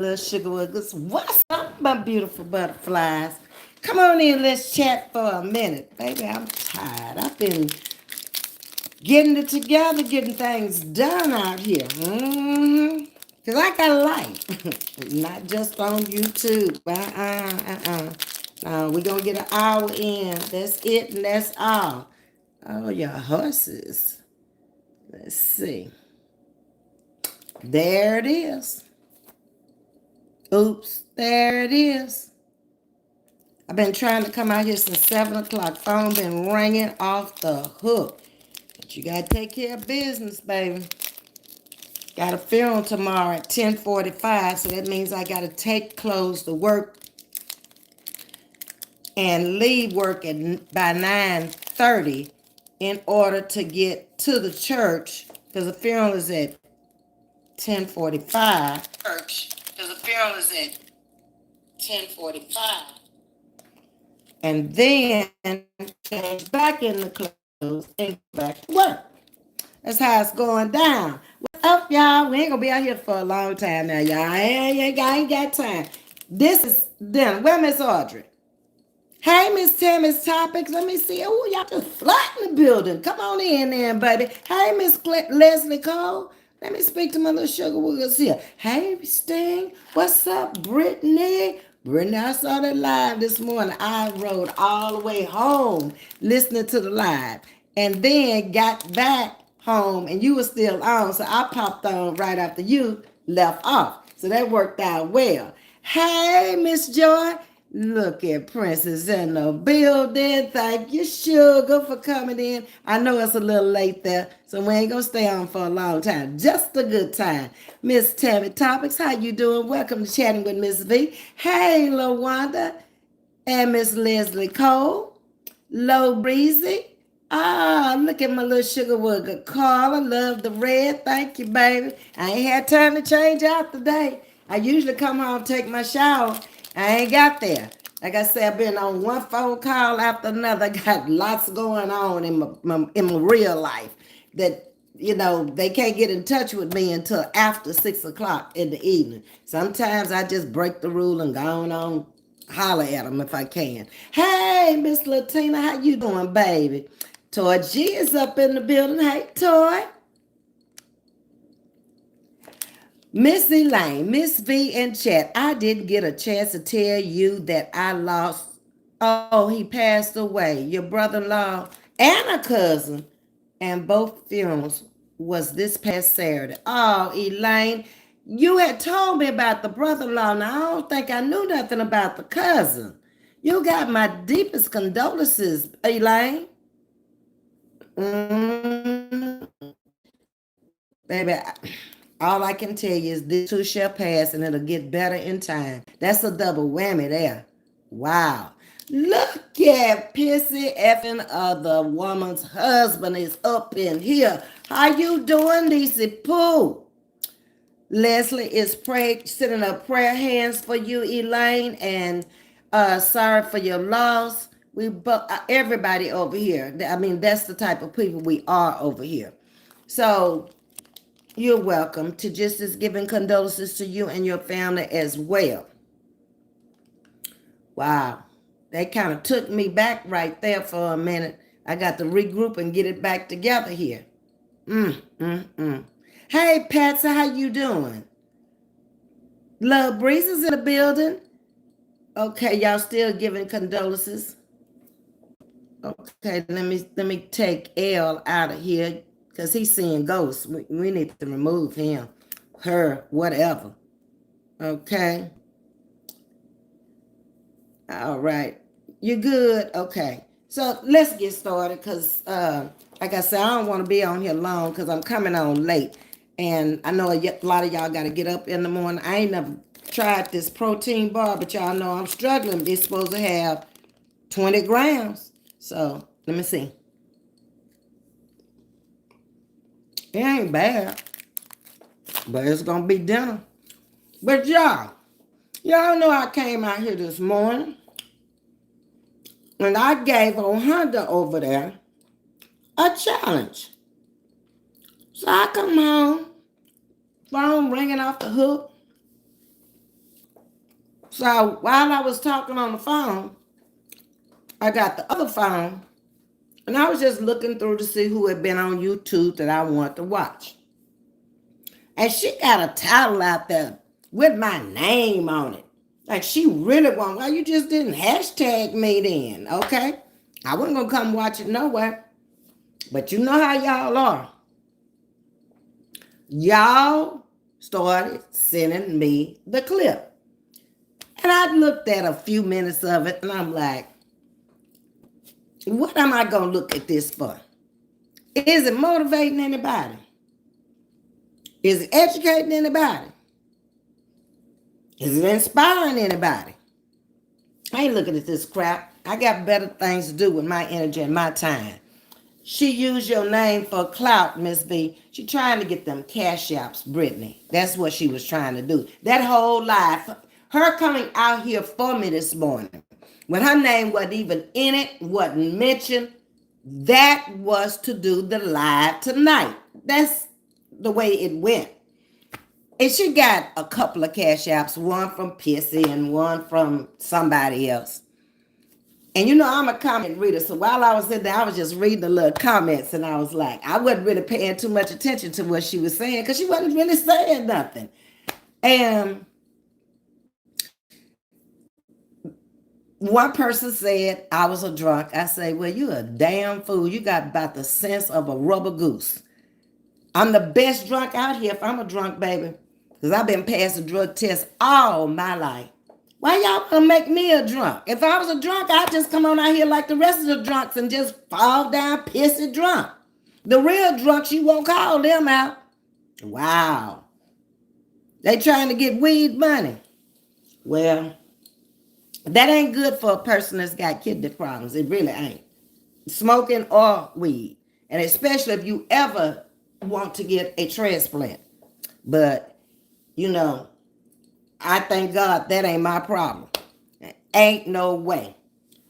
little sugar woogers. What's up, my beautiful butterflies? Come on in, let's chat for a minute. Baby, I'm tired. I've been getting it together, getting things done out here. Because I got a life. Not just on YouTube. No, we're going to get an hour in. That's it and that's all. Oh, your horses. Let's see. There it is. Oops, there it is. I've been trying to come out here since 7 o'clock. Phone been ringing off the hook. But you got to take care of business, baby. Got a funeral tomorrow at 10:45, so that means I got to clothes to work and leave work by 9:30 in order to get to the church because the funeral is at 10:45. And then change back in the clothes and go back to work. That's how it's going down. What's up, y'all? We ain't gonna be out here for a long time now, y'all. I ain't got time. This is dinner. Where Miss Audrey? Hey, Miss Tammy's Topics. Let me see. Oh, y'all just flooding the building. Come on in there, baby. Hey, Miss Leslie Cole. Let me speak to my little sugar woogers here. Hey, Sting. What's up, Brittany? Brittany, I saw that live this morning. I rode all the way home listening to the live and then got back home and you were still on. So I popped on right after you left off. So that worked out well. Hey, Miss Joy. Look at Princess in the building. Thank you, Sugar, for coming in. I know it's a little late there, so we ain't gonna stay on for a long time. Just a good time. Miss Tammy Topics, how you doing? Welcome to Chatting with Ms.V. Hey, LaWanda and Miss Leslie Cole. Low Breezy. Ah, look at my little sugar wooger. Carla, love the red. Thank you, baby. I ain't had time to change out today. I usually come home, take my shower. I ain't got there. Like I said, I've been on one phone call after another. I got lots going on in my real life that, they can't get in touch with me until after 6 o'clock in the evening. Sometimes I just break the rule and go on holler at them if I can. Hey, Miss Latina, how you doing, baby? Toy G is up in the building. Hey, Toy. Miss Elaine, Miss V in chat. I didn't get a chance to tell you that I lost. Oh, he passed away. Your brother-in-law and a cousin. And both funerals was this past Saturday. Oh, Elaine, you had told me about the brother-in-law. Now, I don't think I knew nothing about the cousin. You got my deepest condolences, Elaine. Baby, all I can tell you is this too shall pass and it'll get better in time. That's a double whammy there. Wow. Look at pissy effing other woman's husband is up in here. How you doing, Lisa Pooh? Leslie is sending up prayer hands for you, Elaine, and sorry for your loss. Everybody over here. I mean, that's the type of people we are over here. So you're welcome to just as giving condolences to you and your family as well. Wow. That kind of took me back right there for a minute. I got to regroup and get it back together here. Hey, Patsy, how you doing? Love Breeze is in the building. Okay, y'all still giving condolences. Okay, let me take L out of here because he's seeing ghosts. We need to remove him, her, whatever. Okay. All right. You good? Okay. So let's get started because, like I said, I don't want to be on here long because I'm coming on late. And I know a lot of y'all got to get up in the morning. I ain't never tried this protein bar, but y'all know I'm struggling. It's supposed to have 20 grams. So let me see. It ain't bad, but it's going to be dinner. But y'all know I came out here this morning and I gave a Honda over there a challenge. So I come home, phone ringing off the hook. So while I was talking on the phone, I got the other phone and I was just looking through to see who had been on YouTube that I wanted to watch. And she got a title out there with my name on it. Like she really wanted, why you just didn't hashtag me then, okay? I wasn't gonna come watch it nowhere. But you know how y'all are. Y'all started sending me the clip. And I looked at a few minutes of it and I'm like, what am I gonna look at this for? Is it motivating anybody? Is it educating anybody? Is it inspiring anybody? I ain't looking at this crap. I got better things to do with my energy and my time. She used your name for clout, Ms.V. She trying to get them cash apps, Brittany. That's what she was trying to do. That whole life, her coming out here for me this morning, when her name wasn't even in it, wasn't mentioned, that was to do the live tonight. That's the way it went. And she got a couple of cash apps, one from Pissy and one from somebody else. And you know, I'm a comment reader. So while I was sitting there, I was just reading the little comments and I was like, I wasn't really paying too much attention to what she was saying because she wasn't really saying nothing. And one person said I was a drunk. I say, well, you a damn fool. You got about the sense of a rubber goose. I'm the best drunk out here if I'm a drunk, baby. Because I've been past the drug test all my life. Why y'all gonna make me a drunk? If I was a drunk, I'd just come on out here like the rest of the drunks and just fall down pissy drunk. The real drunks, you won't call them out. Wow. They trying to get weed money. Well, that ain't good for a person that's got kidney problems. It really ain't. Smoking or weed. And especially if you ever want to get a transplant. But, you know, I thank God that ain't my problem. Ain't no way.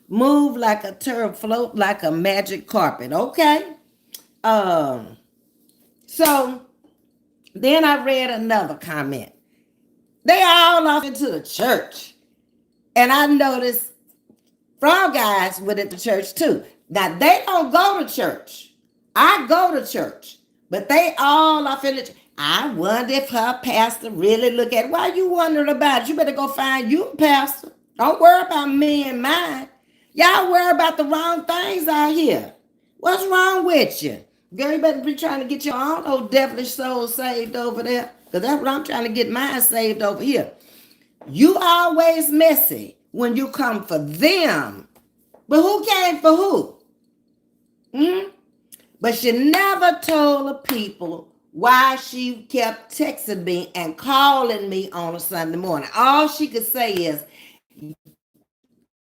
Move like a turd, float like a magic carpet. Okay. So then I read another comment. They all off into the church. And I noticed frog guys went into church too. Now they don't go to church. I go to church. But they all off in the church. I wonder if her pastor really look at it. Why you wondering about it? You better go find you a pastor. Don't worry about me and mine. Y'all worry about the wrong things out here. What's wrong with you? Girl, you better be trying to get your own old devilish soul saved over there. Because that's what I'm trying to get mine saved over here. You always messy when you come for them. But who came for who? But she never told the people why she kept texting me and calling me on a Sunday morning. All she could say is,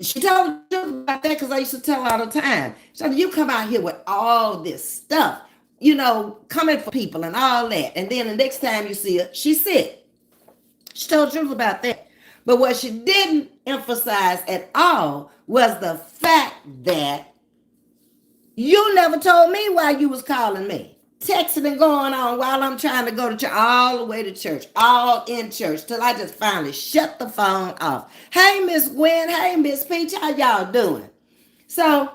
she told the truth about that because I used to tell her all the time. So you come out here with all this stuff, you know, coming for people and all that. And then the next time you see her, she's sick. She told the truth about that. But what she didn't emphasize at all was the fact that you never told me why you was calling me. Texting and going on while I'm trying to go to church, all the way to church, all in church, till I just finally shut the phone off. Hey, Miss Gwen. Hey, Miss Peach. How y'all doing? So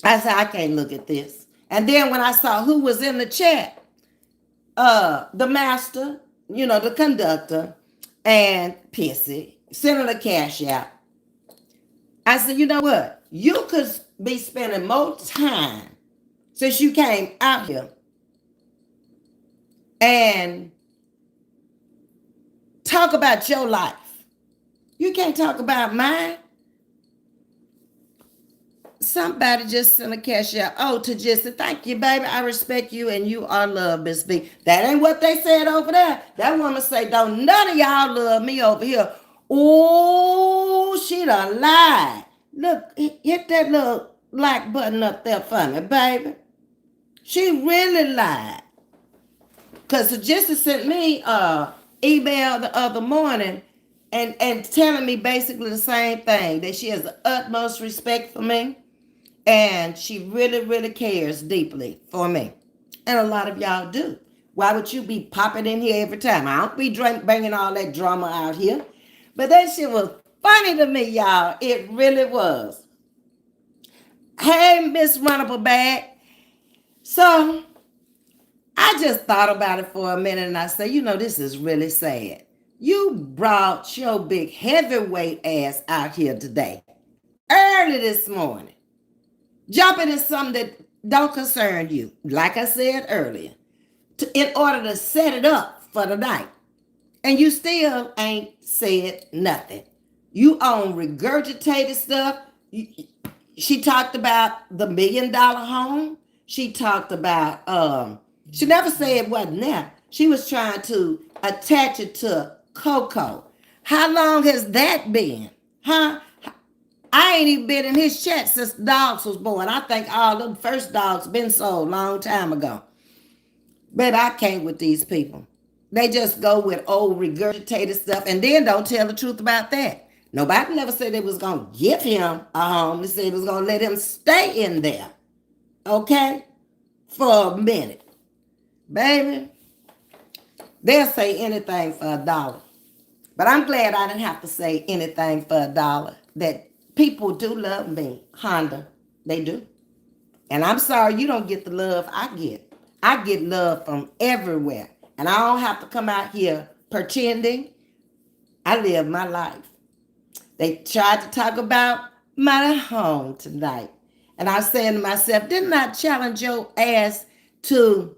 I said, I can't look at this. And then when I saw who was in the chat, the master, you know, the conductor, and Pissy, Senator Cash App, I said, you know what? You could be spending more time since you came out here and talk about your life. You can't talk about mine. Somebody just sent a cash out. Oh, to just thank you, baby. I respect you and you are loved, Ms.V. That ain't what they said over there. That woman say, don't none of y'all love me over here. Oh, she done lied. Look, hit that little like button up there for me, baby. She really lied. Because Jessica sent me email the other morning and telling me basically the same thing, that she has the utmost respect for me and she really, really cares deeply for me. And a lot of y'all do. Why would you be popping in here every time? I don't be bringing all that drama out here. But that shit was funny to me, y'all. It really was. Hey, Miss Runnable Bag. So I just thought about it for a minute and I said, this is really sad. You brought your big heavyweight ass out here today, early this morning, jumping in something that don't concern you, like I said earlier, in order to set it up for the night. And you still ain't said nothing. You on regurgitated stuff. She talked about the $1 million home. She talked about, she never said it wasn't there. She was trying to attach it to Coco. How long has that been? Huh? I ain't even been in his chat since the dogs was born. I think all the first dogs been sold a long time ago. But I can't with these people. They just go with old regurgitated stuff and then don't tell the truth about that. Nobody never said they was going to give him a home. They said it was going to let him stay in there. Okay? For a minute. Baby, they'll say anything for $1. But I'm glad I didn't have to say anything for $1. That people do love me, Honda. They do. And I'm sorry you don't get the love I get. I get love from everywhere. And I don't have to come out here pretending. I live my life. They tried to talk about my home tonight. And I was saying to myself, didn't I challenge your ass to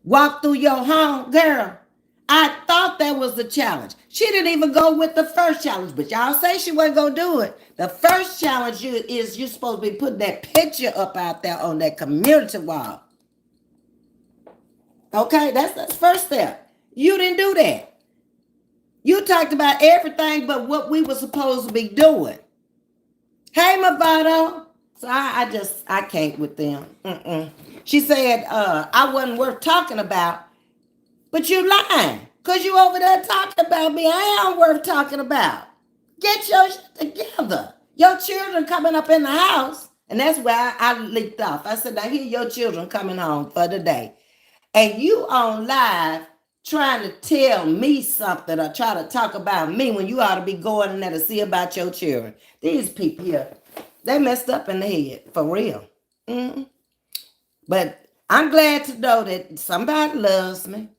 walk through your home? Girl, I thought that was the challenge. She didn't even go with the first challenge, but y'all say she wasn't going to do it. The first challenge is you're supposed to be putting that picture up out there on that community wall. Okay, that's the first step. You didn't do that. You talked about everything but what we were supposed to be doing. Hey, Movado. So I can't with them. She said I wasn't worth talking about, but you lying. Because you over there talking about me. I am worth talking about. Get your shit together. Your children coming up in the house. And that's why I leaked off. I said, now here your children coming home for the day. And you on live trying to tell me something or try to talk about me when you ought to be going in there to see about your children. These people here, they messed up in the head, for real. But I'm glad to know that somebody loves me.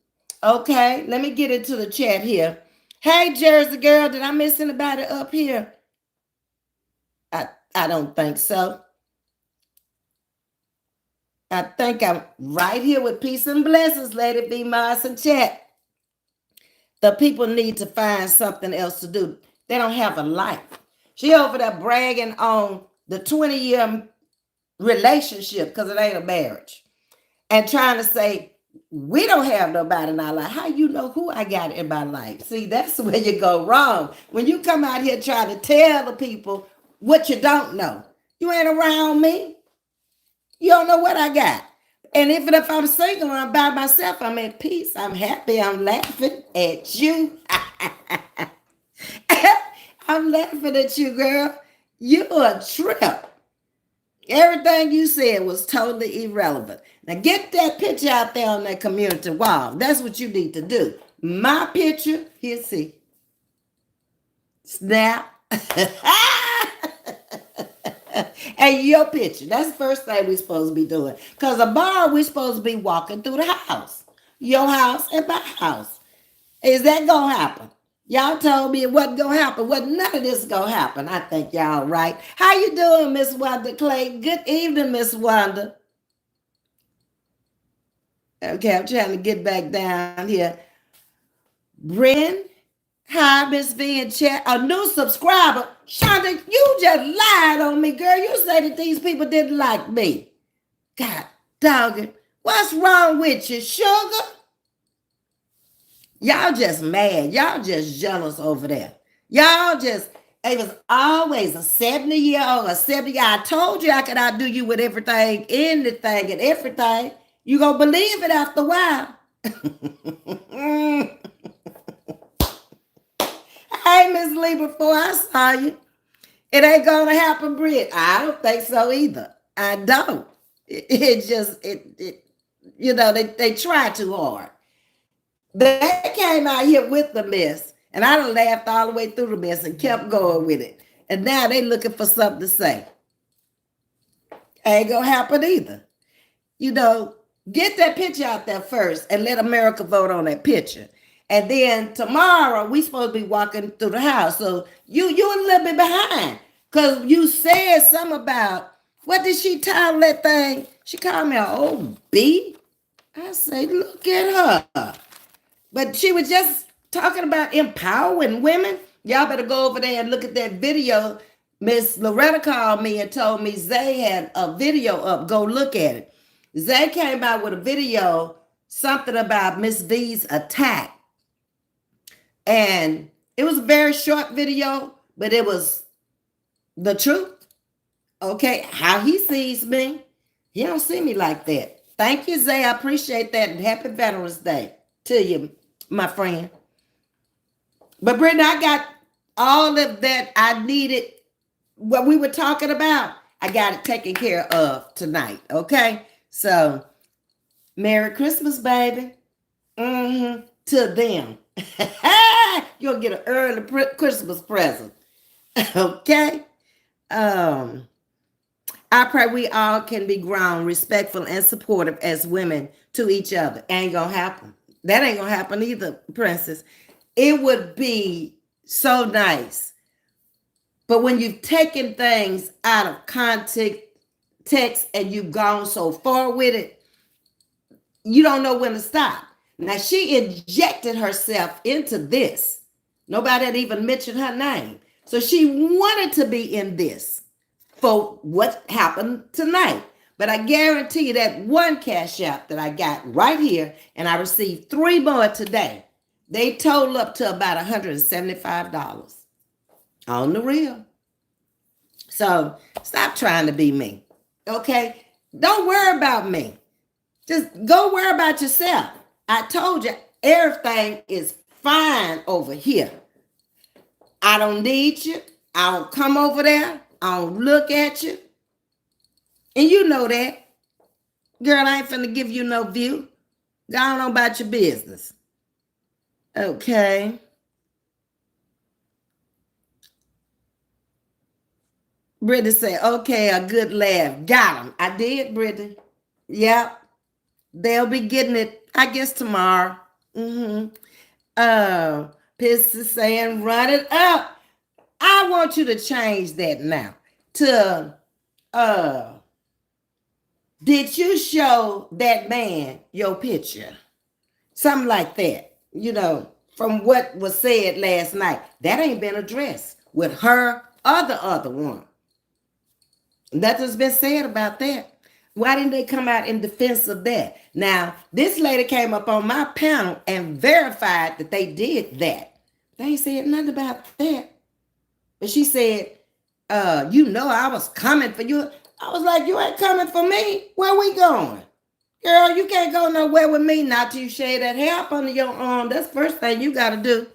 Okay, let me get into the chat here. Hey, Jersey girl, did I miss anybody up here? I don't think so. I think I'm right here with peace and blessings, Lady B. Moss and chat. The people need to find something else to do. They don't have a life. She over there bragging on the 20-year relationship because it ain't a marriage. And trying to say, we don't have nobody in our life. How you know who I got in my life? See, that's where you go wrong. When you come out here trying to tell the people what you don't know. You ain't around me. You don't know what I got. And even if I'm single and I'm by myself, I'm at peace. I'm happy. I'm laughing at you. I'm laughing at you, girl. You a trip. Everything you said was totally irrelevant. Now get that picture out there on that community wall. That's what you need to do. My picture, here, see. Snap. And your picture. That's the first thing we're supposed to be doing. Because a bar, we're supposed to be walking through the house. Your house and my house. Is that going to happen? Y'all told me it wasn't going to happen. Well, none of this is going to happen. I think y'all right. How you doing, Miss Wanda Clay? Good evening, Miss Wanda. Okay, I'm trying to get back down here. Bryn, hi, Ms.V in chat. A new subscriber. Shonda, you just lied on me, girl. You said that these people didn't like me. God dog it. What's wrong with you, sugar? Y'all just mad. Y'all just jealous over there. Y'all just, it was always a 70-year-old, a 70-year. I told you I could outdo you with everything, anything, and everything. You gonna believe it after a while. Hey, Miss Lee, before I saw you, it ain't gonna happen, Britt. I don't think so either. I don't. It just, you know, they try too hard. They came out here with the mess. And I done laughed all the way through the mess and kept going with it. And now they looking for something to say. Ain't gonna happen either. You know, get that picture out there first and let America vote on that picture. And then tomorrow we supposed to be walking through the house. So you a little bit behind. Cause you said something about, what did she title that thing? She called me an old B. I say, look at her. But she was just talking about empowering women. Y'all better go over there and look at that video. Miss Loretta called me and told me Zay had a video up. Go look at it. Zay came out with a video, something about Ms.V's attack. And it was a very short video, but it was the truth. Okay, how he sees me. He don't see me like that. Thank you, Zay. I appreciate that. And happy Veterans Day to you, my friend. But Brittany, I got all of that I needed, what we were talking about. I got it taken care of tonight, okay? So, Merry Christmas, baby. To them. You'll get an early Christmas present, okay? I pray we all can be grown, respectful, and supportive as women to each other. Ain't gonna happen. That ain't gonna happen either, Princess. It would be so nice. But when you've taken things out of context and you've gone so far with it, you don't know when to stop. Now, she injected herself into this. Nobody had even mentioned her name. So she wanted to be in this for what happened tonight. But I guarantee you that one cash out that I got right here, and I received 3 more today, they total up to about $175 on the real. So stop trying to be me, okay? Don't worry about me. Just go worry about yourself. I told you everything is fine over here. I don't need you. I don't come over there. I don't look at you. And you know that. Girl, I ain't finna give you no view. Go on about your business. Okay. Brittany said, okay, a good laugh. Got him. I did, Brittany. Yep. They'll be getting it, I guess, tomorrow. Piss is saying, run it up. I want you to change that now to, did you show that man your picture? Something like that, you know, from what was said last night. That ain't been addressed with her or the other one. Nothing's been said about that. Why didn't they come out in defense of that? Now, this lady came up on my panel and verified that they did that. They ain't said nothing about that. But she said, you know, I was coming for you. I was like, you ain't coming for me. Where we going? Girl, you can't go nowhere with me not till you shave that hair up under your arm. That's the first thing you got to do.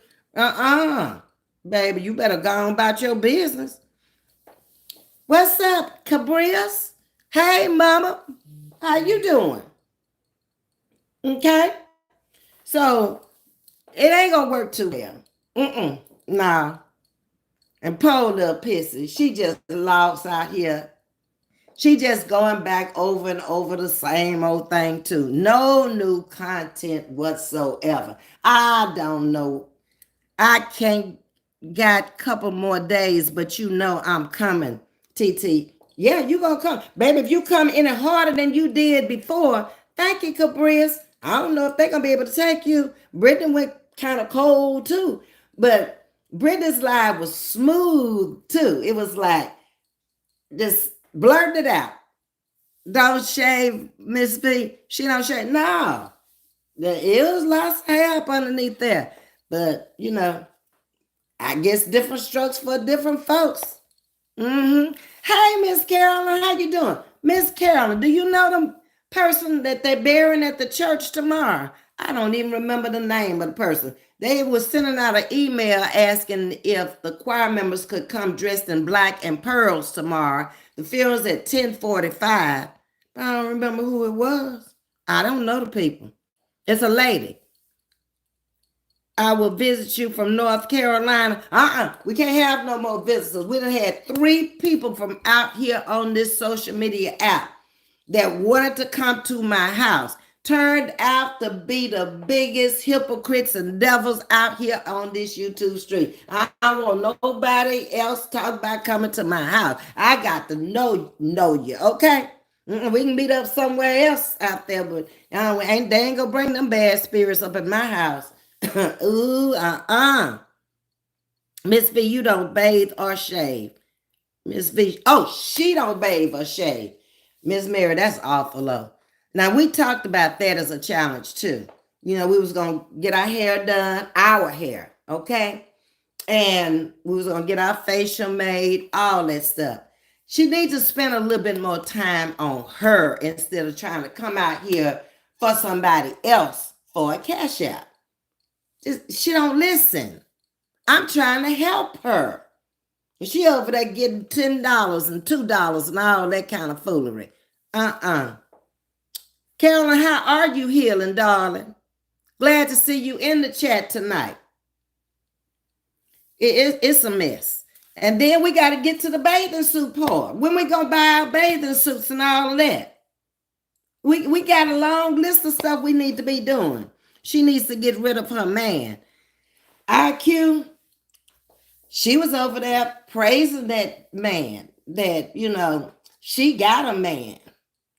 Baby, you better go on about your business. What's up, Cabrias? Hey, mama. How you doing? Okay. So, it ain't going to work too well. Nah. And poor little pissy, she just lost out here. She just going back over and over the same old thing too. No new content whatsoever. I don't know. I can't got a couple more days, but you know I'm coming, TT. Yeah, you gonna come. Baby, if you come any harder than you did before, thank you, Cabriz. I don't know if they're gonna be able to take you. Brittany went kind of cold too. But Brittany's live was smooth too. It was like, just blurt it out. Don't shave, Ms.V. She don't shave. No. There is lots of hair up underneath there. But, you know, I guess different strokes for different folks. Hey, Miss Carolyn, how you doing? Miss Carolyn, do you know the person that they're burying at the church tomorrow? I don't even remember the name of the person. They were sending out an email asking if the choir members could come dressed in black and pearls tomorrow. The funeral's at 10:45. I don't remember who it was. I don't know the people. It's a lady. I will visit you from North Carolina. We can't have no more visitors. We done had 3 people from out here on this social media app that wanted to come to my house. Turned out to be the biggest hypocrites and devils out here on this YouTube street. I don't want nobody else talk about coming to my house. I got to know you, okay? We can meet up somewhere else out there, but they ain't gonna bring them bad spirits up in my house. Ooh, Ms.V, you don't bathe or shave. Ms.V, oh, she don't bathe or shave. Miss Mary, that's awful low. Now, we talked about that as a challenge, too. You know, we was going to get our hair done, our hair, okay? And we was going to get our facial made, all that stuff. She needs to spend a little bit more time on her instead of trying to come out here for somebody else for a cash out. She don't listen. I'm trying to help her. She over there getting $10 and $2 and all that kind of foolery. Carolyn, how are you healing, darling? Glad to see you in the chat tonight. It's a mess. And then we got to get to the bathing suit part. When we going to buy our bathing suits and all of that? We got a long list of stuff we need to be doing. She needs to get rid of her man. IQ, she was over there praising that man, that, you know, she got a man.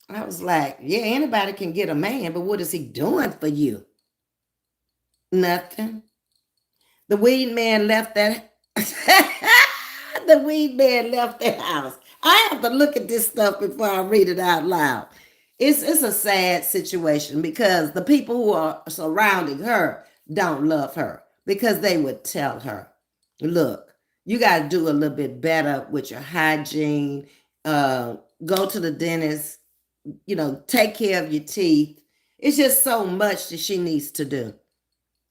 I was like, yeah, anybody can get a man, but what is he doing for you? Nothing. The weed man left that. The weed man left that house. I have to look at this stuff before I read it out loud. It's a sad situation because the people who are surrounding her don't love her because they would tell her, look, you got to do a little bit better with your hygiene. Go to the dentist, you know, take care of your teeth. It's just so much that she needs to do.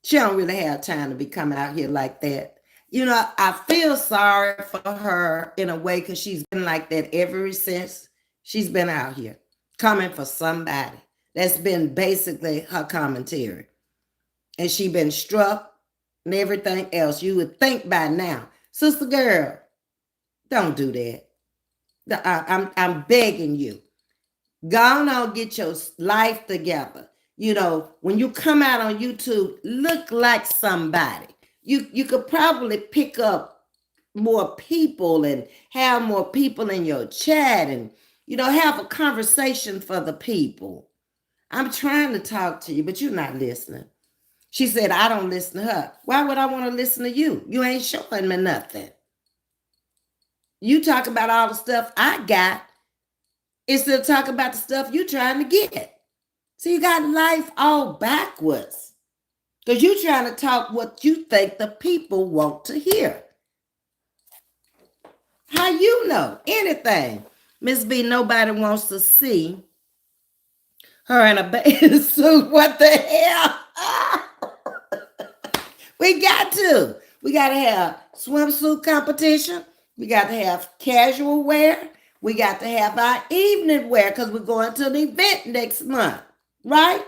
She don't really have time to be coming out here like that. You know, I feel sorry for her in a way because she's been like that ever since she's been out here, coming for somebody. That's been basically her commentary. And she been struck and everything else. You would think by now, sister girl, don't do that. I'm begging you. Go on, get your life together. You know, when you come out on YouTube, look like somebody. You could probably pick up more people and have more people in your chat and, you know, have a conversation for the people. I'm trying to talk to you, but you're not listening. She said, I don't listen to her. Why would I want to listen to you? You ain't showing me nothing. You talk about all the stuff I got instead of talk about the stuff you trying to get. So you got life all backwards because you trying to talk what you think the people want to hear. How you know anything? Ms.V, nobody wants to see her in a bathing suit. What the hell? We got to. We got to have swimsuit competition. We got to have casual wear. We got to have our evening wear because we're going to an event next month, right?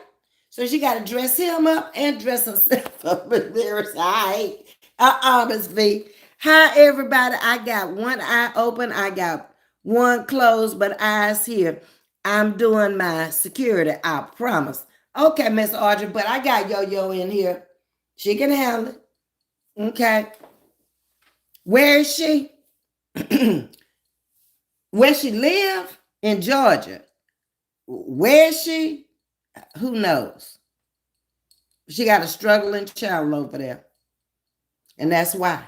So she got to dress him up and dress herself up. There's Ms.V. Hi, everybody. I got one eye open. I got one closed, but eyes here. I'm doing my security, I promise. Okay, Miss Audrey, but I got Yo-Yo in here. She can handle it. Okay. Where is she? Where she live? In Georgia. Where is she? Who knows? She got a struggling child over there. And that's why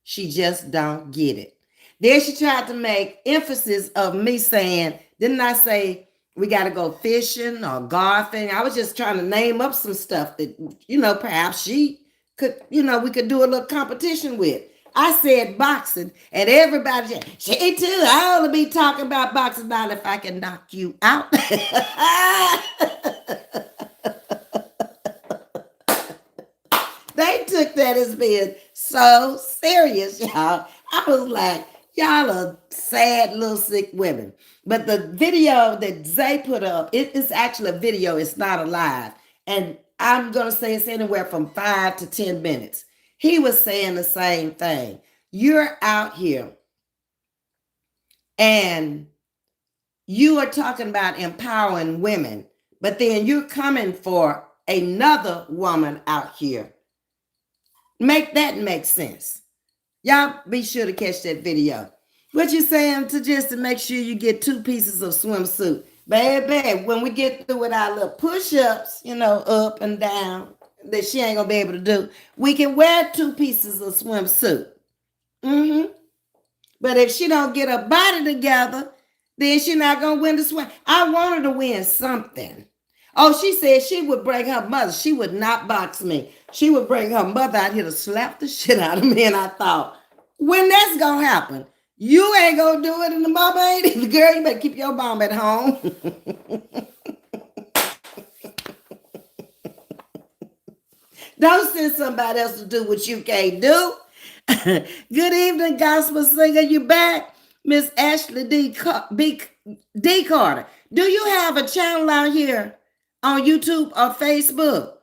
she just don't get it. Then she tried to make emphasis of me saying, didn't I say we got to go fishing or golfing? I was just trying to name up some stuff that, you know, perhaps she could, you know, we could do a little competition with. I said boxing, and everybody said, she too, I ought to be talking about boxing, not if I can knock you out. They took that as being so serious, y'all. I was like, y'all are sad little sick women. But the video that Zay put up, it is actually a video. It's not a live. And I'm going to say it's anywhere from 5 to 10 minutes. He was saying the same thing. You're out here and you are talking about empowering women, but then you're coming for another woman out here. Make that make sense. Y'all be sure to catch that video. What you saying to just to make sure you get 2 pieces of swimsuit. Baby, when we get through with our little push-ups, up and down, that she ain't gonna be able to do, we can wear 2 pieces of swimsuit. But if she don't get her body together, then she not gonna win the swim. I want her to win something. Oh, she said she would bring her mother. She would not box me. She would bring her mother out here to slap the shit out of me. And I thought, when that's gonna happen? You ain't gonna do it, and the mama ain't either. Girl, you better keep your mom at home. Don't send somebody else to do what you can't do. Good evening, gospel singer. You back? Miss Ashley D. Carter. Do you have a channel out here on YouTube or Facebook?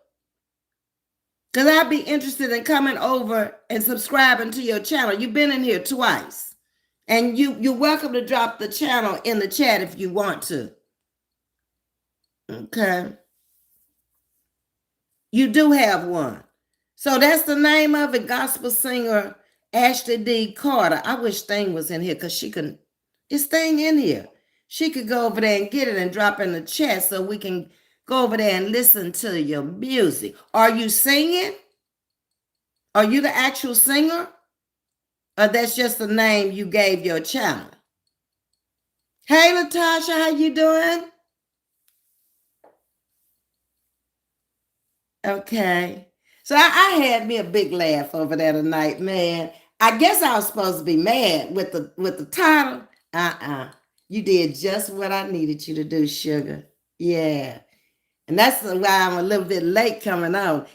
Because I'd be interested in coming over and subscribing to your channel. You've been in here twice. And you're welcome to drop the channel in the chat if you want to. Okay. You do have one. So that's the name of it, gospel singer Ashley D. Carter. I wish Thing was in here because she can, is Thing in here? She could go over there and get it and drop in the chat so we can go over there and listen to your music. Are you singing? Are you the actual singer? Or that's just the name you gave your channel? Hey, Latasha, how you doing? Okay. So I had me a big laugh over there tonight, man. I guess I was supposed to be mad with the title. You did just what I needed you to do, sugar. Yeah. And that's why I'm a little bit late coming on.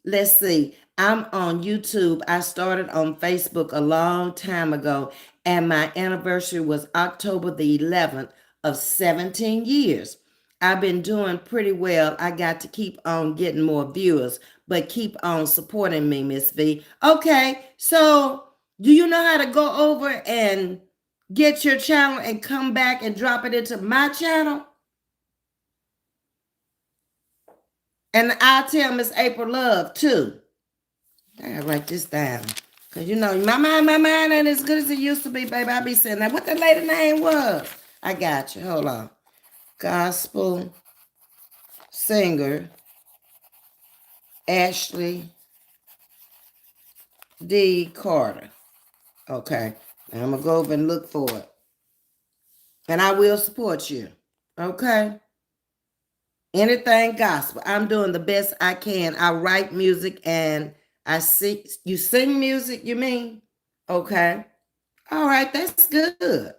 Let's see. I'm on YouTube. I started on Facebook a long time ago, and my anniversary was October the 11th of 17 years. I've been doing pretty well. I got to keep on getting more viewers, but keep on supporting me, Ms. V. Okay, so do you know how to go over and get your channel and come back and drop it into my channel? And I'll tell Miss April Love too. I gotta write this down. Because my mind ain't as good as it used to be, baby. I be saying that. What the lady name was? I got you. Hold on. Gospel singer Ashley D. Carter. Okay. Now I'm going to go over and look for it. And I will support you. Okay? Anything gospel. I'm doing the best I can. I write music and I sing. You sing music, you mean? Okay. All right, that's good.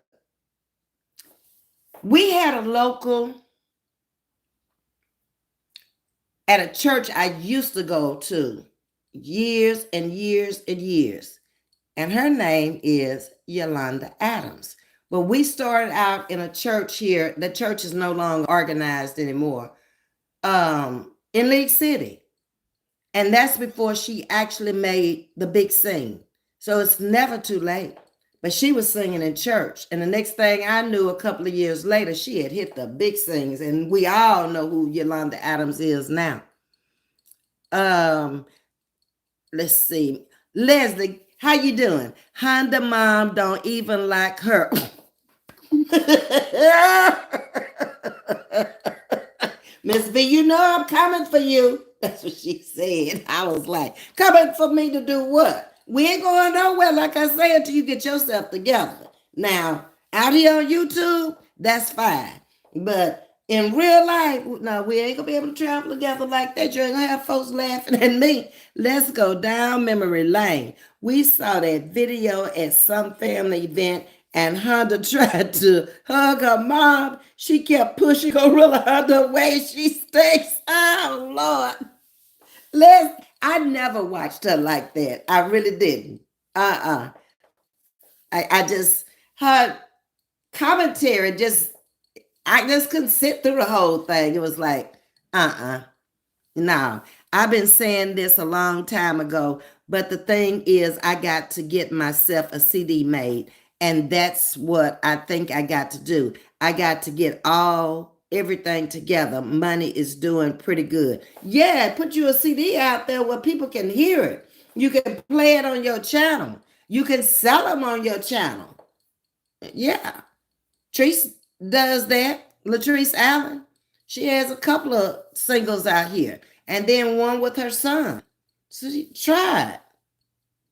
We had a local at a church I used to go to years and years and years. And her name is Yolanda Adams. But we started out in a church here. The church is no longer organized anymore. In League City. And that's before she actually made the big scene. So it's never too late. But she was singing in church. And the next thing I knew, a couple of years later, she had hit the big sings. And we all know who Yolanda Adams is now. Let's see. Leslie, how you doing? Honda mom don't even like her. Ms. V, you know I'm coming for you. That's what she said. I was like, coming for me to do what? We ain't going nowhere, like I said, until you get yourself together. Now, out here on YouTube, that's fine. But in real life, no, we ain't gonna be able to travel together like that. You ain't gonna have folks laughing at me. Let's go down memory lane. We saw that video at some family event, and Honda tried to hug her mom. She kept pushing Gorilla Honda away. She stinks. Oh, Lord. I never watched her like that. I really didn't. I just, her commentary I just couldn't sit through the whole thing. It was like, Uh-uh. No, I've been saying this a long time ago, but the thing is, I got to get myself a CD made, and that's what I think I got to do. I got to get everything together. Money is doing pretty good. Yeah, put you a CD out there where people can hear it. You can play it on your channel. You can sell them on your channel. Yeah. Treese does that. Latrice Allen. She has a couple of singles out here, and then one with her son. So she tried.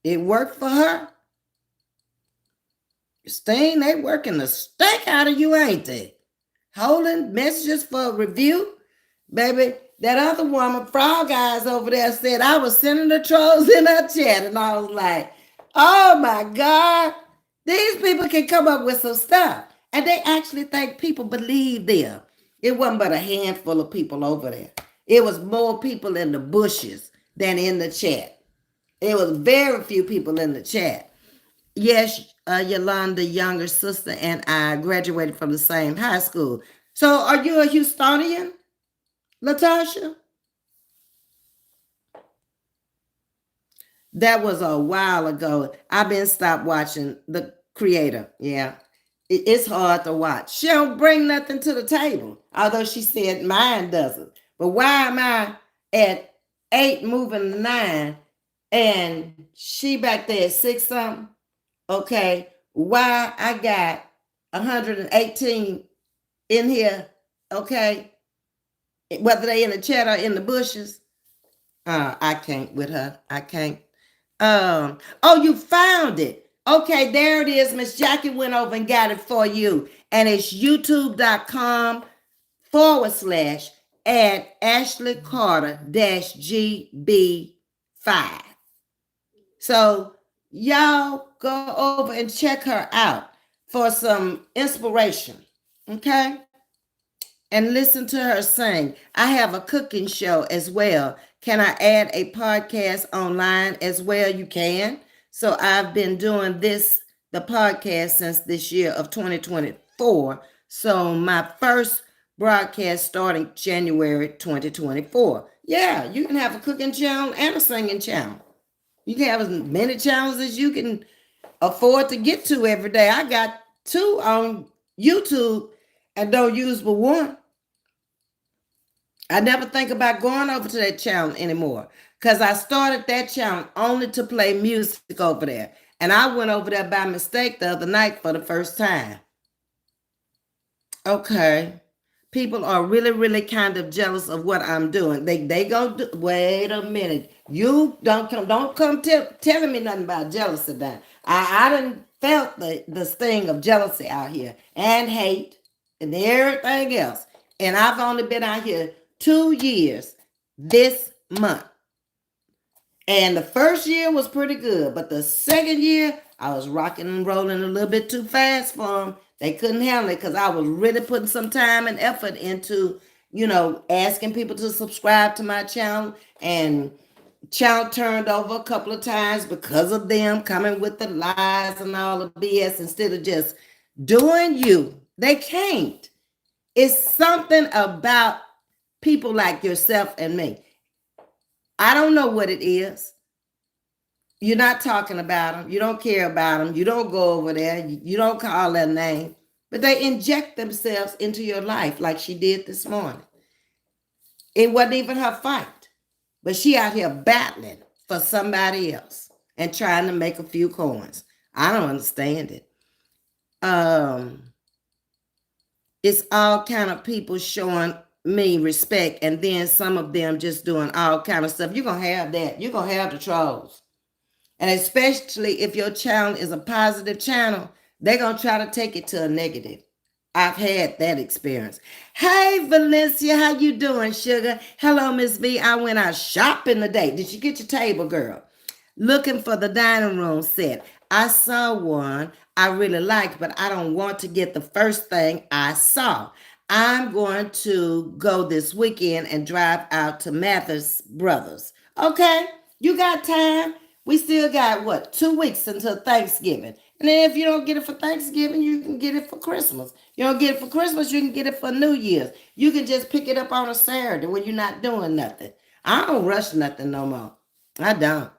It worked for her. Sting, they working the steak out of you, ain't they? Holding messages for review. Baby, that other woman, Frog Eyes over there, said I was sending the trolls in her chat, and I was like, oh my God, these people can come up with some stuff. And they actually think people believe them. It wasn't but a handful of people over there. It was more people in the bushes than in the chat. It was very few people in the chat. Yes, Yolanda, younger sister, and I graduated from the same high school. So are you a Houstonian, Latasha? That was a while ago. I've been stopped watching The Creator. Yeah. It's hard to watch. She don't bring nothing to the table, although she said mine doesn't. But why am I at 8 moving to 9 and she back there at 6 something? Okay. Why I got 118 in here? Okay. Whether they in the chat or in the bushes. I can't with her. I can't. Oh, you found it. Okay, there it is. Miss Jackie went over and got it for you. And it's youtube.com/ at Ashley Carter GB5. So y'all go over and check her out for some inspiration. Okay? And listen to her sing. I have a cooking show as well. Can I add a podcast online as well? You can. So I've been doing the podcast since this year of 2024. So my first broadcast starting January 2024. Yeah, you can have a cooking channel and a singing channel. You can have as many channels as you can afford to get to every day. I got 2 on YouTube and don't use but 1. I never think about going over to that channel anymore because I started that channel only to play music over there. And I went over there by mistake the other night for the first time. Okay. People are really, really kind of jealous of what I'm doing. They go, wait a minute. You don't come telling me nothing about jealousy then. I done felt the sting of jealousy out here and hate and everything else. And I've only been out here 2 years this month. And the first year was pretty good, but the second year, I was rocking and rolling a little bit too fast for them. They couldn't handle it because I was really putting some time and effort into, asking people to subscribe to my channel. And channel turned over a couple of times because of them coming with the lies and all the BS instead of just doing you. They can't. It's something about people like yourself and me. I don't know what it is. You're not talking about them. You don't care about them. You don't go over there. You don't call their name. But they inject themselves into your life like she did this morning. It wasn't even her fight. But she out here battling for somebody else and trying to make a few coins. I don't understand it. It's all kind of people showing me respect, and then some of them just doing all kind of stuff. You're going to have that. You're going to have the trolls. And especially if your channel is a positive channel, they're going to try to take it to a negative. I've had that experience. Hey, Valencia, how you doing, sugar? Hello, Ms.V. I went out shopping today. Did you get your table, girl? Looking for the dining room set. I saw one I really liked, but I don't want to get the first thing I saw. I'm going to go this weekend and drive out to Mathers Brothers. Okay, you got time. We still got what, 2 weeks until Thanksgiving. And then if you don't get it for Thanksgiving, you can get it for Christmas. You don't get it for Christmas, you can get it for New Year's. You can just pick it up on a Saturday when you're not doing nothing. I don't rush nothing no more. I don't.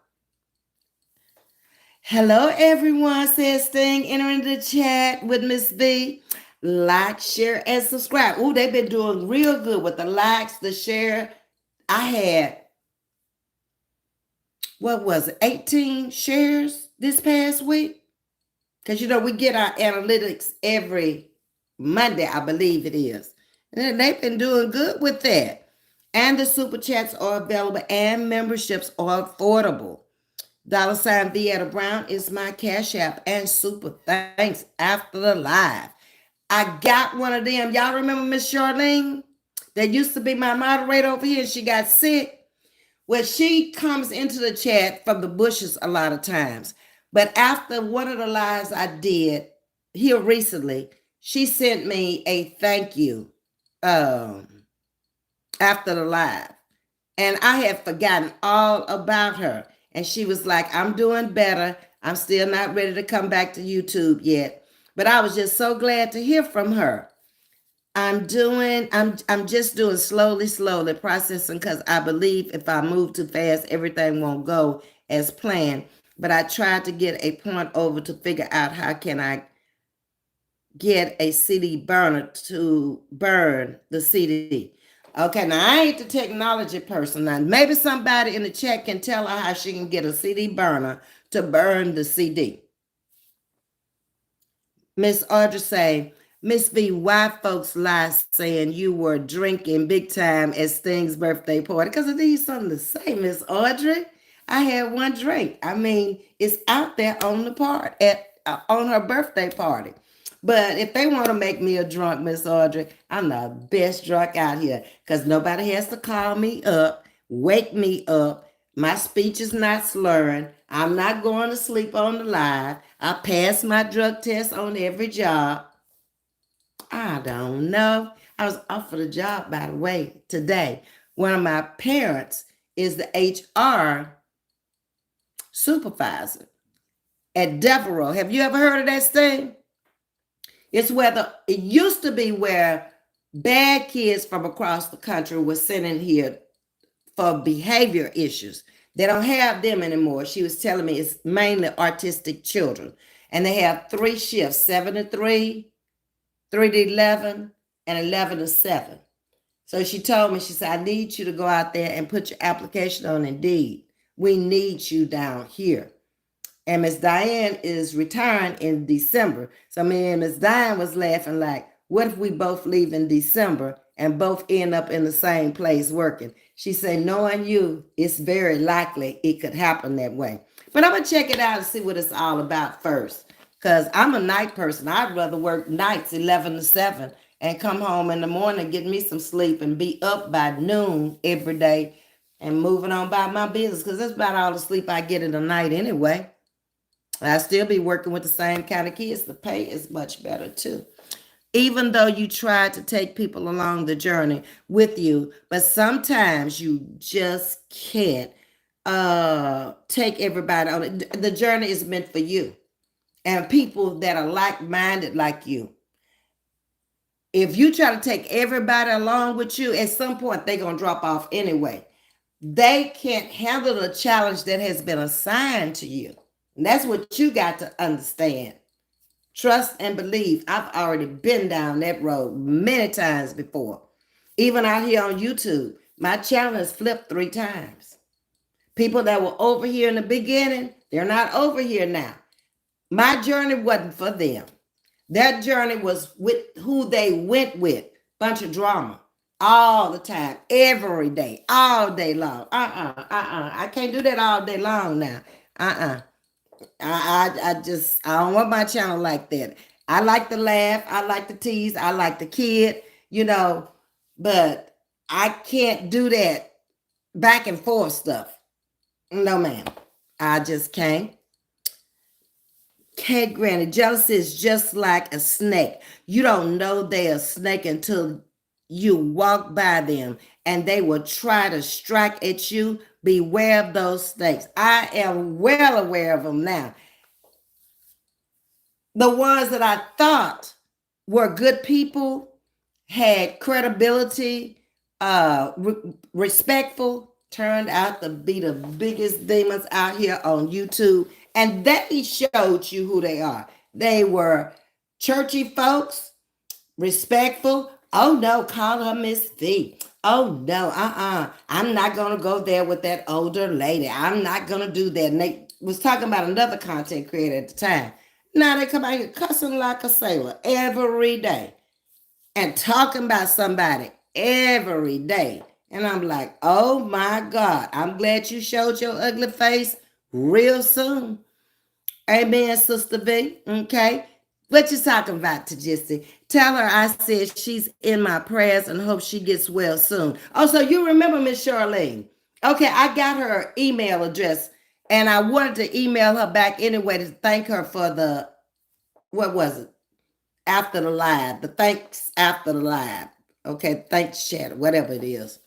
Hello, everyone, says Sting. Entering the chat with Ms.V. Like, share, and subscribe. Ooh, they've been doing real good with the likes, the share. I had, what was it, 18 shares this past week? Because, we get our analytics every Monday, I believe it is. And they've been doing good with that. And the super chats are available and memberships are affordable. $ Vieta Brown is my Cash App, and super thanks after the live. I got one of them. Y'all remember Miss Charlene that used to be my moderator over here? She got sick. Well, she comes into the chat from the bushes a lot of times. But after one of the lives I did here recently, she sent me a thank you after the live. And I had forgotten all about her. And she was like, I'm doing better. I'm still not ready to come back to YouTube yet. But I was just so glad to hear from her. I'm just doing slowly processing, because I believe if I move too fast, everything won't go as planned. But I tried to get a point over to figure out how can I get a CD burner to burn the CD. Okay, now I ain't the technology person. Now maybe somebody in the chat can tell her how she can get a CD burner to burn the CD. Miss Audrey say, Ms.V, why folks lie saying you were drinking big time at Sting's birthday party? Because I need something to say, Miss Audrey. I had one drink. I mean, it's out there on the part on her birthday party. But if they want to make me a drunk, Miss Audrey, I'm the best drunk out here, because nobody has to call me up, wake me up. My speech is not slurring. I'm not going to sleep on the live. I pass my drug test on every job. I don't know. I was offered a job, by the way, today. One of my parents is the HR supervisor at Devereaux. Have you ever heard of that thing? It used to be where bad kids from across the country were sent in here for behavior issues. They don't have them anymore. She was telling me it's mainly autistic children. And they have 3 shifts, 7 to 3, 3 to 11, and 11 to 7. So she told me, she said, I need you to go out there and put your application on Indeed. We need you down here. And Miss Diane is retiring in December. So me and Miss Diane was laughing like, what if we both leave in December and both end up in the same place working? She said, knowing you, it's very likely it could happen that way. But I'm going to check it out and see what it's all about first. Because I'm a night person. I'd rather work nights 11 to 7 and come home in the morning, get me some sleep, and be up by noon every day and moving on by my business. Because that's about all the sleep I get in the night anyway. I still be working with the same kind of kids. The pay is much better too. Even though you try to take people along the journey with you, but sometimes you just can't take everybody on it. The journey is meant for you and people that are like-minded like you. If you try to take everybody along with you, at some point they're going to drop off anyway. They can't handle the challenge that has been assigned to you. And that's what you got to understand. Trust and believe. I've already been down that road many times before. Even out here on YouTube, my channel has flipped 3 times. People that were over here in the beginning, they're not over here now. My journey wasn't for them. Their journey was with who they went with. Bunch of drama. All the time. Every day. All day long. I can't do that all day long now. I don't want my channel like that. I like to laugh. I like to tease. I like the kid, but I can't do that back and forth stuff. No, ma'am. I just can't. Kate Granny, jealousy is just like a snake. You don't know they're a snake until you walk by them and they will try to strike at you. Beware of those snakes. I am well aware of them now. The ones that I thought were good people, had credibility, respectful, turned out to be the biggest demons out here on YouTube. And they showed you who they are. They were churchy folks, respectful. Oh no, call her Ms.V. Oh no, I'm not gonna go there with that older lady. I'm not gonna do that. And they was talking about another content creator at the time. Now they come out here cussing like a sailor every day and talking about somebody every day. And I'm like, oh my God, I'm glad you showed your ugly face real soon. Amen, Sister V. Okay. What you talking about, Tajisi? Tell her I said she's in my prayers and hope she gets well soon. Oh, so you remember Miss Charlene. Okay, I got her email address and I wanted to email her back anyway to thank her for the, what was it? After the live, the thanks after the live. Okay, thanks chat, whatever it is.